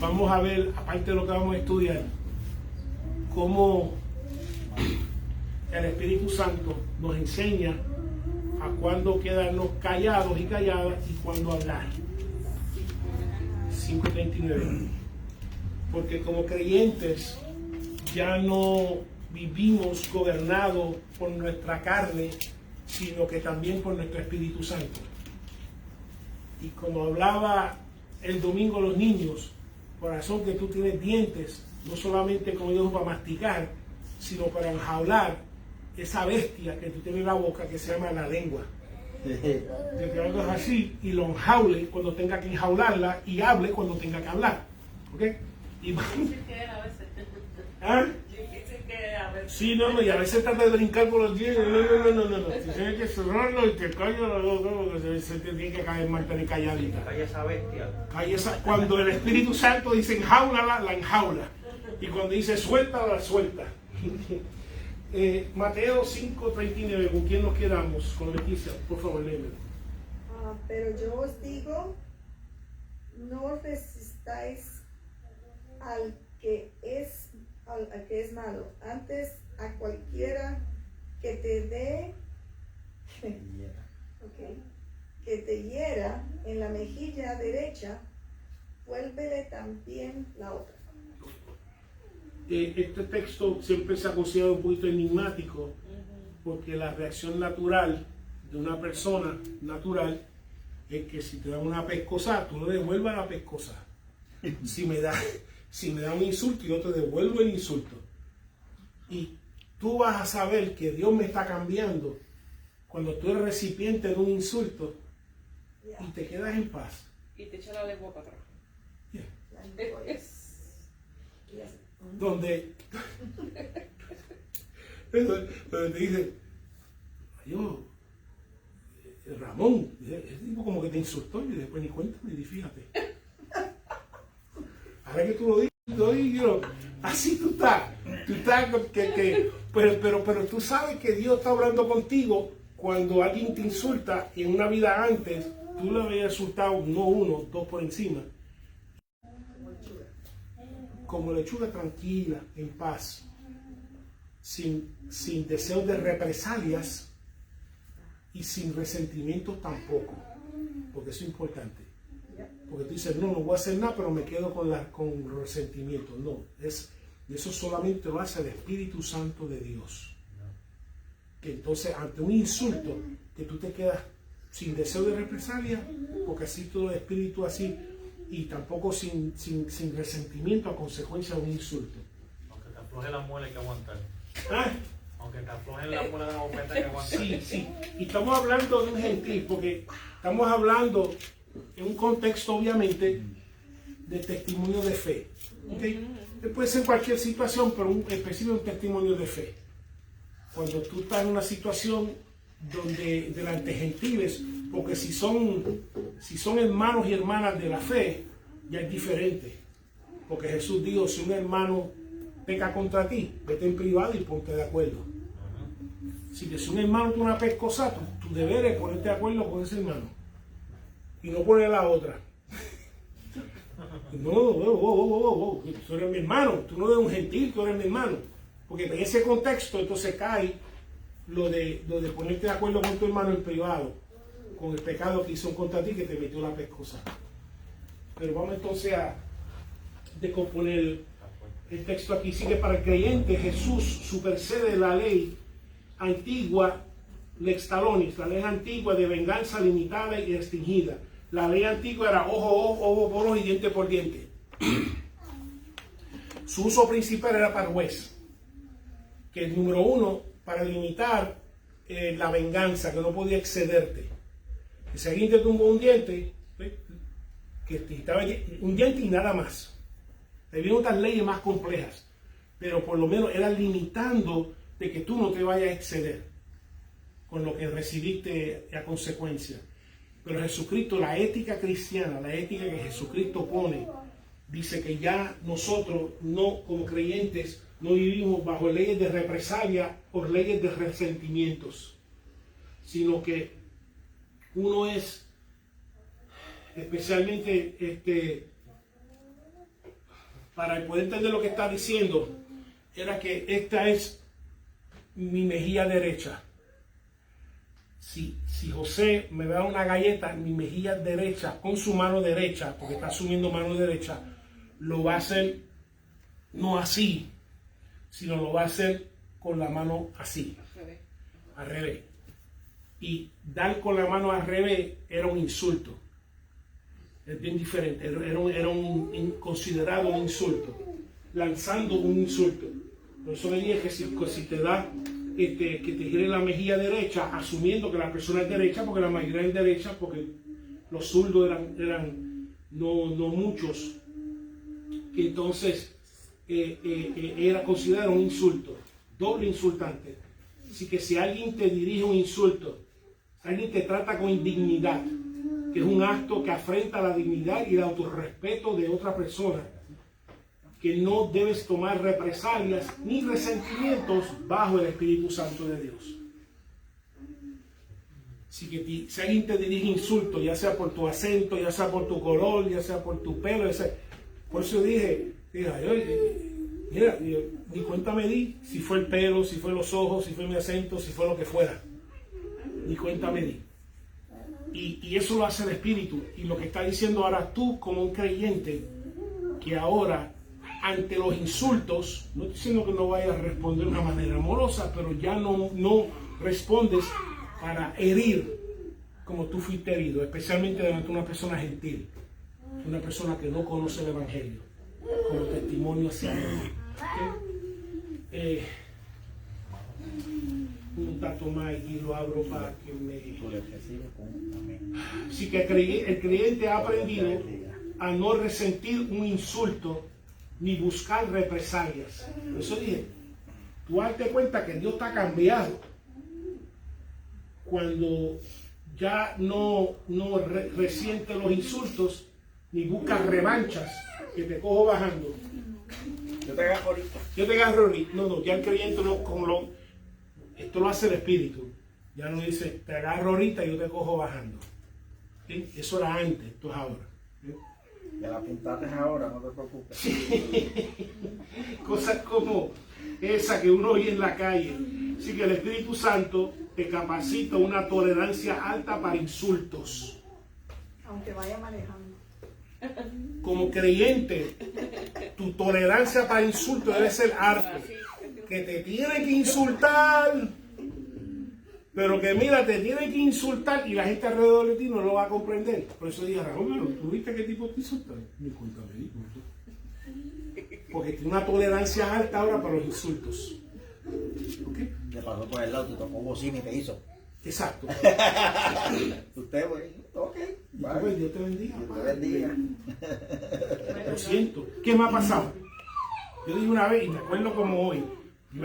vamos a ver, aparte de lo que vamos a estudiar, cómo el Espíritu Santo nos enseña a cuándo quedarnos callados y calladas y cuándo hablar. 5:39. Porque como creyentes ya no vivimos gobernados por nuestra carne, sino que también por nuestro Espíritu Santo. Y como hablaba el domingo a los niños, por razón que tú tienes dientes, no solamente como Dios para masticar, sino para enjaular esa bestia que tú tienes en la boca, que se llama la lengua. De que hagas así y lo enjaule cuando tenga que enjaularla y hable cuando tenga que hablar. ¿Ok? Y ¿ah? Sí, no, y a veces trata de brincar por los dientes. No. Tienes que cerrarlo y te callas la boca porque se te tiene que caer mantener calladita. Calla esa bestia. Cuando el Espíritu Santo dice enjaulala, la enjaula. Y cuando dice suelta, la suelta. Mateo 5:39, ¿con quién nos quedamos? Con Leticia, por favor, léemelo. Pero yo os digo, no resistáis al que es malo, antes a cualquiera que te dé, que te hiera en la mejilla derecha, vuélvele también la otra. Este texto siempre se ha considerado un poquito enigmático, porque la reacción natural de una persona natural es que si te dan una pescosa, tú le devuelvas la pescosa. Si me da un insulto, yo te devuelvo el insulto. Y tú vas a saber que Dios me está cambiando cuando tú eres recipiente de un insulto y te quedas en paz. Y te echa la lengua para atrás. Donde te dice, yo, Ramón, ese tipo como que te insultó y después ni cuenta ni fíjate. Ahora que tú lo dices, así tú estás pero tú sabes que Dios está hablando contigo cuando alguien te insulta y en una vida antes tú le habías insultado no uno, dos por encima. Como lechuga tranquila, en paz, sin deseo de represalias y sin resentimientos tampoco, porque eso es importante. Porque tú dices, no voy a hacer nada, pero me quedo con resentimiento. No, eso solamente lo hace el Espíritu Santo de Dios. que entonces ante un insulto que tú te quedas sin deseo de represalia, porque así todo el espíritu así, y tampoco sin resentimiento a consecuencia de un insulto. Aunque te afloje la muela hay que aguantar. ¿Ah? Aunque te afloje la muela de la bofeta hay que aguantar. Sí, sí. Y estamos hablando de un gentil, porque estamos hablando en un contexto, obviamente, de testimonio de fe. ¿Okay? Puede ser cualquier situación, pero específico un testimonio de fe. Cuando tú estás en una situación donde delante de gentiles, porque si son hermanos y hermanas de la fe, ya es diferente. Porque Jesús dijo, si un hermano peca contra ti, vete en privado y ponte de acuerdo. Si un hermano tiene una pescosa, tu deber es ponerte de acuerdo con ese hermano y no poner la otra. No, tú eres mi hermano, tú no eres un gentil, tú eres mi hermano. Porque en ese contexto entonces cae lo de ponerte de acuerdo con tu hermano en privado, con el pecado que hizo contra ti, que te metió la pescosa. Pero vamos entonces a descomponer el texto aquí. Sigue: para el creyente, Jesús supersede la ley antigua, lex talionis, la ley antigua de venganza limitada y restringida. La ley antigua era ojo por ojo y diente por diente. Su uso principal era para el juez, que el número uno, para limitar la venganza, que no podía excederte. Que si alguien te tumbó un diente, que te quitaba un diente y nada más. Había otras leyes más complejas, pero por lo menos era limitando de que tú no te vayas a exceder con lo que recibiste a consecuencia. Pero Jesucristo, la ética cristiana, la ética que Jesucristo pone, dice que ya nosotros, no como creyentes, no vivimos bajo leyes de represalia o leyes de resentimientos, sino que uno es especialmente, para poder entender lo que está diciendo, era que esta es mi mejilla derecha. Si José me da una galleta, mi mejilla derecha, con su mano derecha, porque está asumiendo mano derecha, lo va a hacer no así, sino lo va a hacer con la mano así, al revés. Y dar con la mano al revés era un insulto. Es bien diferente, era considerado un insulto, lanzando un insulto. Por eso le dije que si te da, que te gire la mejilla derecha, asumiendo que la persona es derecha, porque la mayoría es derecha, porque los zurdos eran no muchos, que entonces era considerado un insulto, doble insultante. Así que si alguien te dirige un insulto, alguien te trata con indignidad, que es un acto que afrenta la dignidad y el autorrespeto de otra persona, que no debes tomar represalias ni resentimientos bajo el Espíritu Santo de Dios. Así que si alguien te dirige insultos, ya sea por tu acento, ya sea por tu color, ya sea por tu pelo, por eso dije, mira, ni cuenta me di si fue el pelo, si fue los ojos, si fue mi acento, si fue lo que fuera. Ni cuenta me di. Y eso lo hace el Espíritu. Y lo que está diciendo ahora tú como un creyente, que ahora ante los insultos, no estoy diciendo que no vayas a responder de una manera amorosa, pero ya no respondes para herir como tú fuiste herido, especialmente delante de una persona gentil, una persona que no conoce el Evangelio, como testimonio hacia él. Un dato más y lo abro para que me... Así que el creyente ha aprendido a no resentir un insulto ni buscar represalias. Por eso dije, tú darte cuenta que Dios está cambiado cuando ya no resiente los insultos ni busca revanchas, que te cojo bajando. Yo te agarro ahorita. Yo te agarro ahorita. No, ya el creyente esto lo hace el Espíritu. Ya no dice, te agarro ahorita y yo te cojo bajando. ¿Sí? Eso era antes, esto es ahora. ¿Sí? Ya la apuntaste ahora, no te preocupes. Cosas como esa que uno oye en la calle. Así que el Espíritu Santo te capacita una tolerancia alta para insultos. Aunque vaya manejando. Como creyente, tu tolerancia para insultos debe ser alta. Que te tiene que insultar, Pero que mira, te tiene que insultar y la gente alrededor de ti no lo va a comprender. Por eso dije, Raúl, pero ¿tú viste qué tipo te insulta? Ni cuenta me di, porque tiene una tolerancia alta ahora para los insultos. ¿Ok? Le pasó por el lado, te tocó bocina y te hizo. Exacto. Usted, güey, ok. Pues, Dios te bendiga. Dios te bendiga. Lo siento. ¿Qué me ha pasado? Yo dije una vez, y me acuerdo como hoy, yo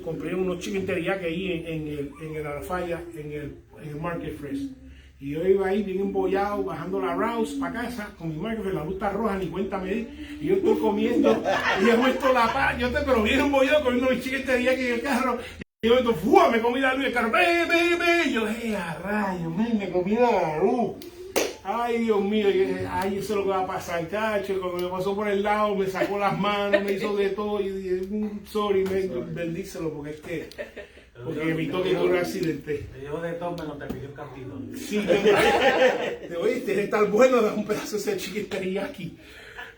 compré unos chicken teriyaki ahí en el Alfaya, en el Market Fresh. Y yo iba ahí bien embollado, bajando la Rouse para casa, con mi Market Fresh, la luz está roja, ni cuenta me di. Y yo estoy comiendo, y he puesto la paz, pero bien embollado, comiendo mis chicken teriyaki en el carro. Y yo me comí la luz y el carro, ve. Y yo, a rayos, me comí la luz. Ay, Dios mío, ay, eso es lo que va a pasar, cacho. Cuando me pasó por el lado, me sacó las manos, me hizo de todo. Y dije, sorry, bendícelo, porque es que evitó que tuviera un accidente. Te llevo de todo, menos te pidió un cantito. Sí, te oíste, es tan bueno dar un pedazo de ese chicken teriyaki.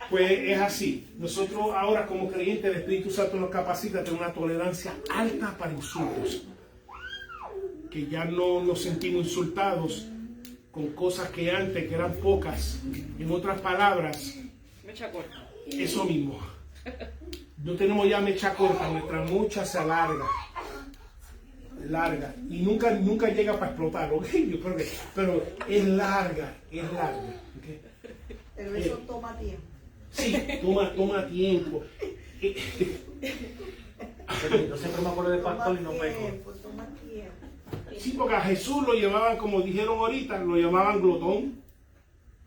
Pues es así. Nosotros ahora, como creyentes, el Espíritu Santo nos capacita a tener una tolerancia alta para insultos. Que ya no nos sentimos insultados con cosas que antes, que eran pocas. En otras palabras, Mecha corta. eso mismo. No tenemos ya mecha corta, nuestra mecha se alarga. Larga. Y nunca llega para explotar, ¿ok? Yo creo que, pero es larga. ¿Okay? Pero eso toma tiempo. Sí, toma tiempo. Yo siempre me acuerdo de pastor y no peco. Toma tiempo. Sí, porque a Jesús lo llamaban, como dijeron ahorita, lo llamaban glotón,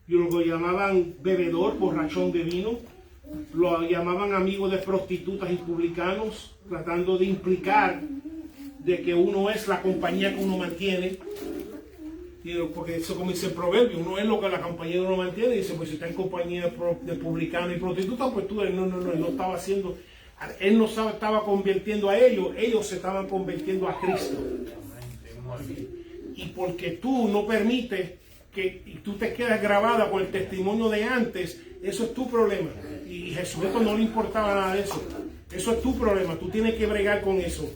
y lo llamaban bebedor, borrachón de vino, lo llamaban amigo de prostitutas y publicanos, tratando de implicar de que uno es la compañía que uno mantiene. Porque eso, como dice el proverbio, uno es lo que la compañía uno mantiene. Y dice, pues si está en compañía de publicanos y prostitutas, pues tú, él no estaba haciendo, él no estaba convirtiendo a ellos se estaban convirtiendo a Cristo. Y porque tú no permites y tú te quedas grabada con el testimonio de antes, eso es tu problema. Y Jesucristo no le importaba nada de eso. Eso es tu problema, tú tienes que bregar con eso.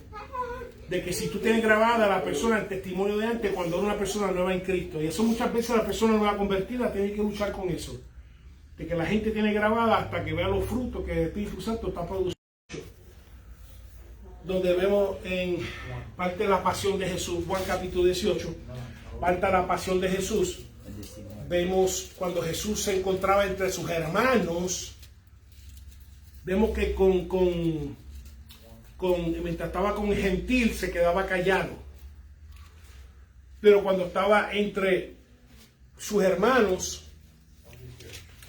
De que si tú tienes grabada a la persona el testimonio de antes cuando era una persona nueva en Cristo. Y eso muchas veces la persona nueva convertida tiene que luchar con eso. De que la gente tiene grabada hasta que vea los frutos que el Espíritu Santo está produciendo. Donde vemos en parte de la pasión de Jesús, Juan capítulo 18, parte de la pasión de Jesús, vemos cuando Jesús se encontraba entre sus hermanos, vemos que mientras estaba con el gentil se quedaba callado, pero cuando estaba entre sus hermanos,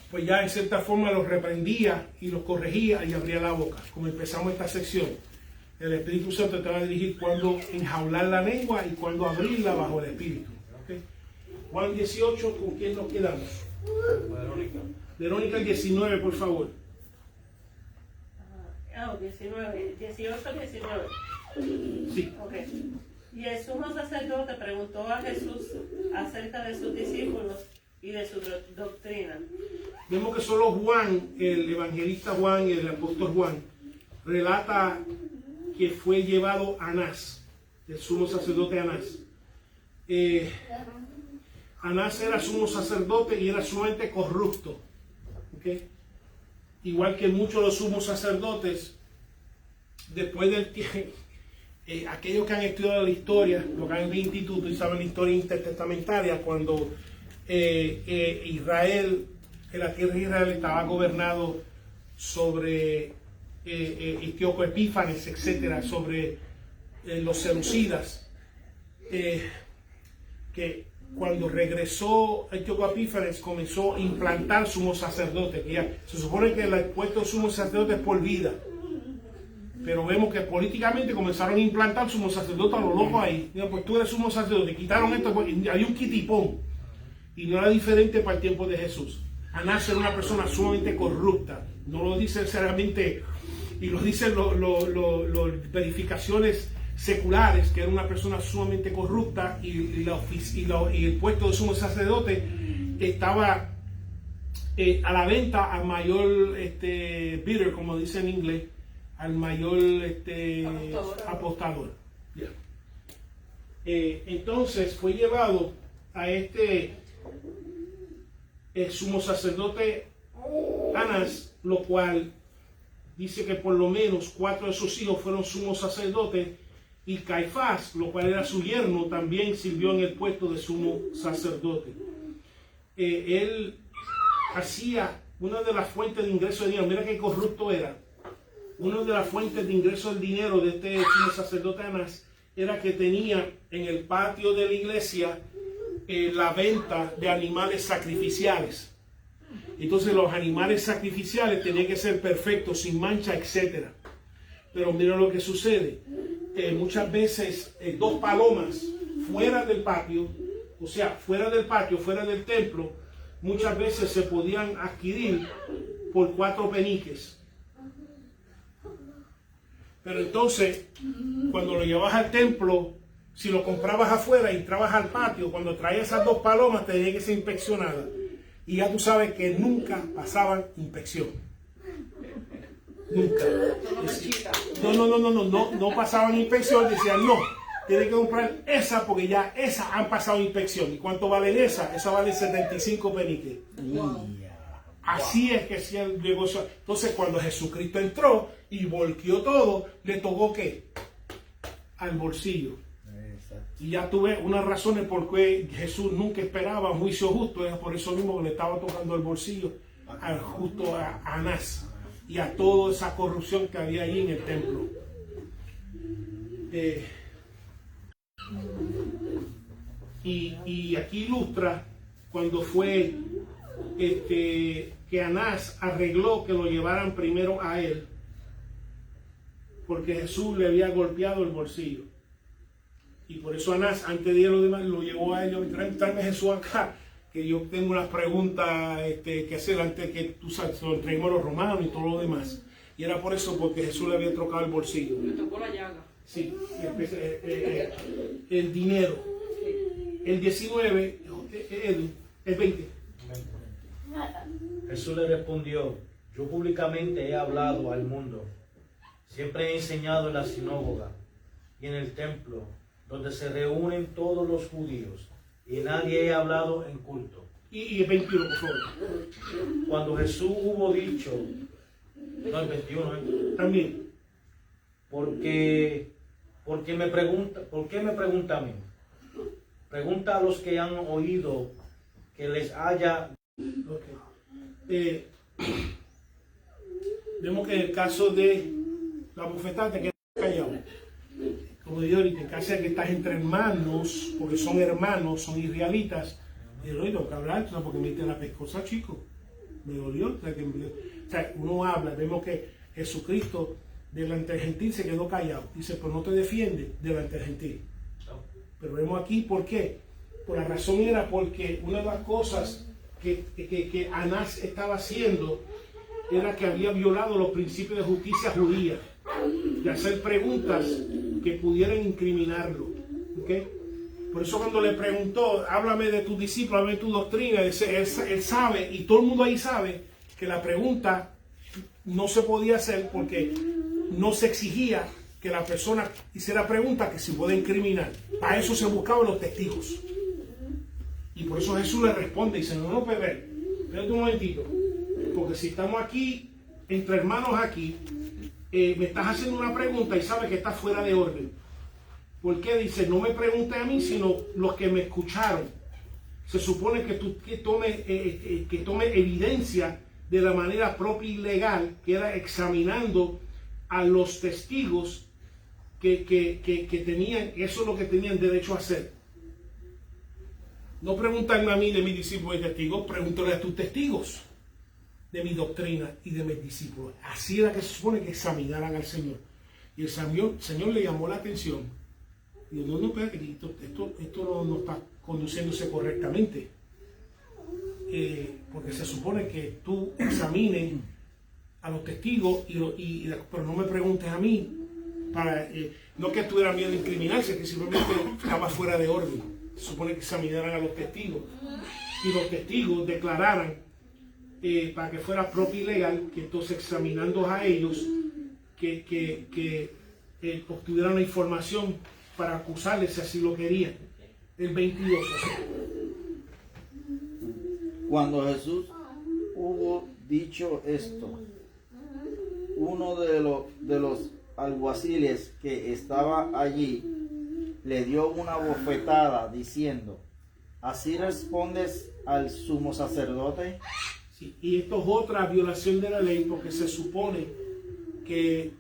pues ya en cierta forma los reprendía y los corregía y abría la boca. Como empezamos esta sección, el Espíritu Santo te va a dirigir cuando enjaular la lengua y cuando abrirla bajo el Espíritu. ¿Okay? Juan 18, ¿con quién nos quedamos? Verónica 19, por favor. 19, 18, 19. Sí. Okay. Y el sumo sacerdote preguntó a Jesús acerca de sus discípulos y de su doctrina. Vemos que solo Juan, el evangelista Juan y el apóstol Juan, relata que fue llevado a Anás, el sumo sacerdote Anás. Anás era sumo sacerdote y era sumamente corrupto. ¿Okay? Igual que muchos de los sumos sacerdotes, después del tiempo, aquellos que han estudiado la historia, los que han ido al instituto y saben la historia intertestamentaria, cuando Israel, en la tierra de Israel estaba gobernado sobre Antíoco Epífanes, etcétera, sobre los seleucidas, que cuando regresó Antíoco Epífanes comenzó a implantar sumo sacerdote, que ya se supone que el puesto de sumo sacerdote es por vida, pero vemos que políticamente comenzaron a implantar sumo sacerdote a los locos ahí. Mira, pues tú eres sumo sacerdote, quitaron esto, pues, hay un kitipón, y no era diferente para el tiempo de Jesús. Anás era una persona sumamente corrupta, no lo dice seriamente, y lo dicen las verificaciones seculares, que era una persona sumamente corrupta, y el puesto de sumo sacerdote estaba a la venta al mayor bidder, como dice en inglés, al mayor apostador. Yeah. Entonces fue llevado a este sumo sacerdote Anás, lo cual dice que por lo menos 4 de sus hijos fueron sumos sacerdotes, y Caifás, lo cual era su yerno, también sirvió en el puesto de sumo sacerdote. Él hacía una de las fuentes de ingreso de dinero. Mira qué corrupto era. Una de las fuentes de ingreso del dinero de este sumo sacerdote Anás era que tenía en el patio de la iglesia la venta de animales sacrificiales. Entonces los animales sacrificiales tenían que ser perfectos, sin mancha, etc. Pero mira lo que sucede. Muchas veces 2 palomas fuera del patio, o sea, fuera del patio, fuera del templo, muchas veces se podían adquirir por 4 peniques. Pero entonces, cuando lo llevabas al templo, si lo comprabas afuera y entrabas al patio, cuando traías esas 2 palomas, tenían que ser inspeccionadas. Y ya tú sabes que nunca pasaban inspección. Nunca. No pasaban inspección. Decían, no, tienes que comprar esa porque ya esas han pasado inspección. ¿Y cuánto valen esas? Esas valen 75 peniques. Así es que hacía el negocio. Entonces, cuando Jesucristo entró y volteó todo, le tocó ¿qué? Al bolsillo. Y ya tuve unas razones por qué Jesús nunca esperaba un juicio justo. Es por eso mismo que le estaba tocando el bolsillo justo a Anás y a toda esa corrupción que había ahí en el templo. Y aquí ilustra cuando fue que Anás arregló que lo llevaran primero a él, porque Jesús le había golpeado el bolsillo. Y por eso Anás, antes de ir a los demás, lo llevó a ellos. Tráeme Jesús acá, que yo tengo unas preguntas que hacer antes que tú sabes, lo entreguemos a los romanos y todo lo demás. Y era por eso, porque Jesús le había trocado el bolsillo. Le tocó la llaga. Sí, el dinero. El 19, el 20. Jesús le respondió, yo públicamente he hablado al mundo. Siempre he enseñado en la sinagoga y en el templo, donde se reúnen todos los judíos, y nadie he hablado en culto. Y el 21, por favor. Cuando Jesús hubo dicho, no, el 21, También. ¿Por qué me pregunta a mí? Pregunta a los que han oído que les haya... Okay. Vemos que en el caso de la bofetada te quedas callado. Como digo ahorita, en caso de que estás entre hermanos, porque son hermanos, son israelitas, y no tengo que hablar, porque me diste la pescosa, chico. Me dolió. O sea, uno habla, vemos que Jesucristo delante del gentil se quedó callado. Dice, pero no te defiende delante del gentil. Pero vemos aquí, ¿por qué? Por la razón era porque una de las cosas que Anás estaba haciendo era que había violado los principios de justicia judía, de hacer preguntas que pudieran incriminarlo. ¿Okay? Por eso cuando le preguntó, háblame de tus discípulos, háblame de tu doctrina, él sabe, y todo el mundo ahí sabe, que la pregunta no se podía hacer porque no se exigía que la persona hiciera preguntas que se pueden incriminar. Para eso se buscaban los testigos. Y por eso Jesús le responde y dice, no, espérate un momentito, porque si estamos aquí, entre hermanos aquí, me estás haciendo una pregunta y sabes que está fuera de orden. ¿Por qué? Dice, no me preguntes a mí, sino los que me escucharon. Se supone que tú tomes evidencia de la manera propia y legal, que era examinando a los testigos que tenían, eso es lo que tenían derecho a hacer. No preguntarme a mí de mis discípulos y testigos, pregúntale a tus testigos de mi doctrina y de mis discípulos. Así era que se supone que examinaran al Señor. Y el Señor le llamó la atención. Y dijo, no, espérate, esto no está conduciéndose correctamente. Porque se supone que tú examines a los testigos, pero no me preguntes a mí. No que tuviera miedo de incriminarse, que simplemente estaba fuera de orden. Se supone que examinaran a los testigos. Y los testigos declararan para que fuera propio y legal, que entonces examinando a ellos, que obtuvieran la información para acusarles si así lo querían. El 22. Cuando Jesús hubo dicho esto, uno de los alguaciles que estaba allí le dio una bofetada diciendo: ¿así respondes al sumo sacerdote? Sí, y esto es otra violación de la ley, porque se supone que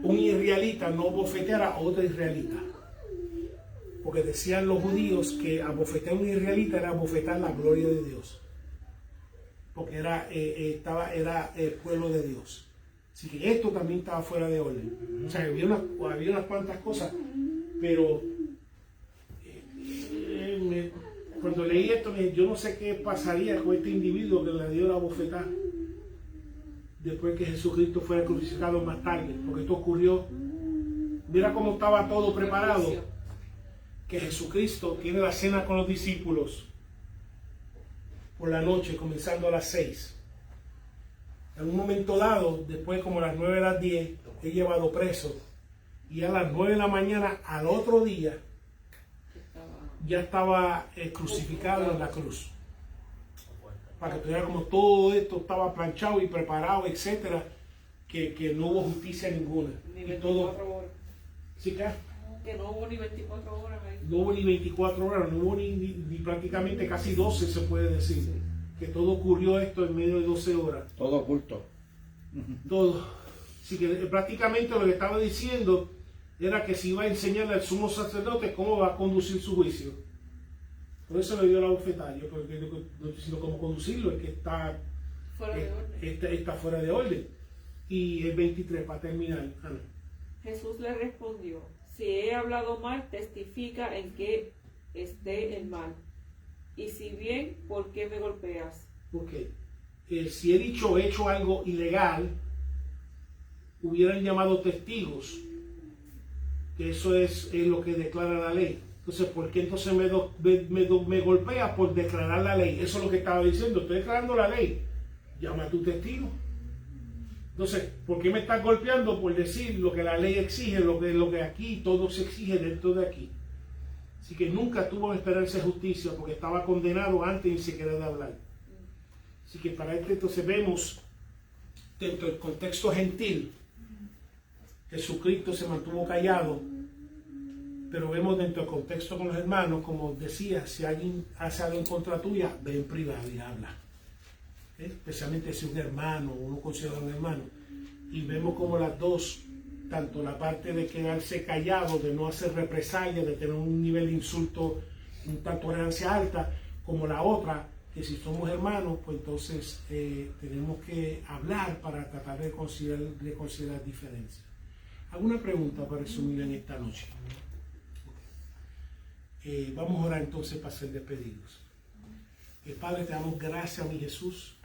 un israelita no bofeteara a otro israelita. Porque decían los judíos que abofetear a un israelita era bofetar la gloria de Dios. Porque era el pueblo de Dios. Así que esto también estaba fuera de orden. O sea, había unas cuantas cosas, pero cuando leí esto, yo no sé qué pasaría con este individuo que le dio la bofetada después que Jesucristo fuera crucificado más tarde, porque esto ocurrió. Mira cómo estaba todo preparado. Que Jesucristo tiene la cena con los discípulos por la noche, comenzando a las 6. En un momento dado, después como a las 9 a las 10, es llevado preso. Y a las 9 de la mañana, al otro día, ya estaba crucificado en la cruz. Para que tuviera como todo esto estaba planchado y preparado, etcétera, que no hubo justicia ninguna. Ni Y 24 todo, horas. ¿sí Que no hubo ni 24 horas ahí. no hubo ni 24 horas, no hubo ni prácticamente casi 12, se puede decir. Que todo ocurrió esto en medio de 12 horas. Todo oculto. Todo. Así que prácticamente lo que estaba diciendo era que se iba a enseñarle al sumo sacerdote cómo va a conducir su juicio. Por eso le dio la bofetada, porque no estoy diciendo cómo conducirlo, es que está Fuera de orden. está fuera de orden. Y el 23, para terminar, Ana. Jesús le respondió: si he hablado mal, testifica en que esté el mal. Y si bien, ¿por qué me golpeas? Porque si he hecho algo ilegal, hubieran llamado testigos, que eso es lo que declara la ley. Entonces, ¿por qué entonces me golpea por declarar la ley? Eso es lo que estaba diciendo. Estoy declarando la ley. Llama a tu testigo. Entonces, ¿por qué me estás golpeando? Por decir lo que la ley exige, lo que aquí todo se exige dentro de aquí. Así que nunca tuvo esperanza de justicia porque estaba condenado antes ni siquiera de hablar. Así que para esto entonces vemos dentro del contexto gentil, Jesucristo se mantuvo callado, pero vemos dentro del contexto con los hermanos, como decía, si alguien hace algo en contra tuya, ve en privado y habla. Especialmente si es un hermano, uno considera un hermano. Y vemos como las dos, tanto la parte de quedarse callado, de no hacer represalias, de tener un nivel de insulto, un tanto tolerancia alta, como la otra, que si somos hermanos, pues entonces tenemos que hablar para tratar de considerar diferencias. ¿Alguna pregunta para resumir en esta noche? Vamos a orar entonces para ser despedidos. Padre, te damos gracias, mi Jesús.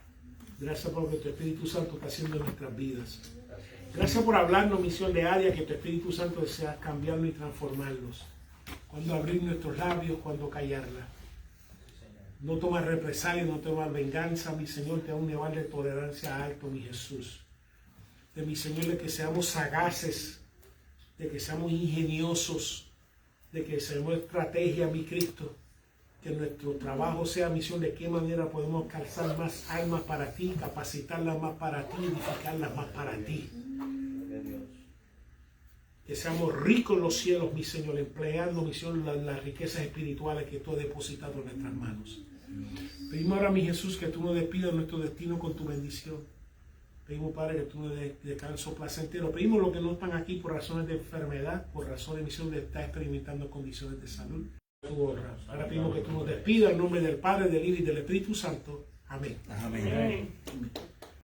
Gracias por lo que tu Espíritu Santo está haciendo en nuestras vidas. Gracias por hablarnos, misión diaria, que tu Espíritu Santo desea cambiarnos y transformarnos. Cuando abrir nuestros labios, cuando callarla. No tomar represalia, no tomar venganza, mi Señor, te da un nivel de tolerancia alto, mi Jesús. De mi Señor, de que seamos sagaces, de que seamos ingeniosos, de que seamos estrategia, mi Cristo. Que nuestro trabajo sea misión de qué manera podemos calzar más almas para ti, capacitarlas más para ti, edificarlas más para ti. Que seamos ricos en los cielos, mi Señor, empleando, mi Señor, las riquezas espirituales que tú has depositado en nuestras manos. Pedimos ahora, mi Jesús, que tú nos despidas nuestro destino con tu bendición. Pedimos, Padre, que tú nos des descanso placentero. Pedimos los que no están aquí por razones de enfermedad, por razones de misión de estar experimentando condiciones de salud. Ahora pedimos que tú nos despidas en nombre del Padre, del Hijo y del Espíritu Santo. Amén. Amén. Amén.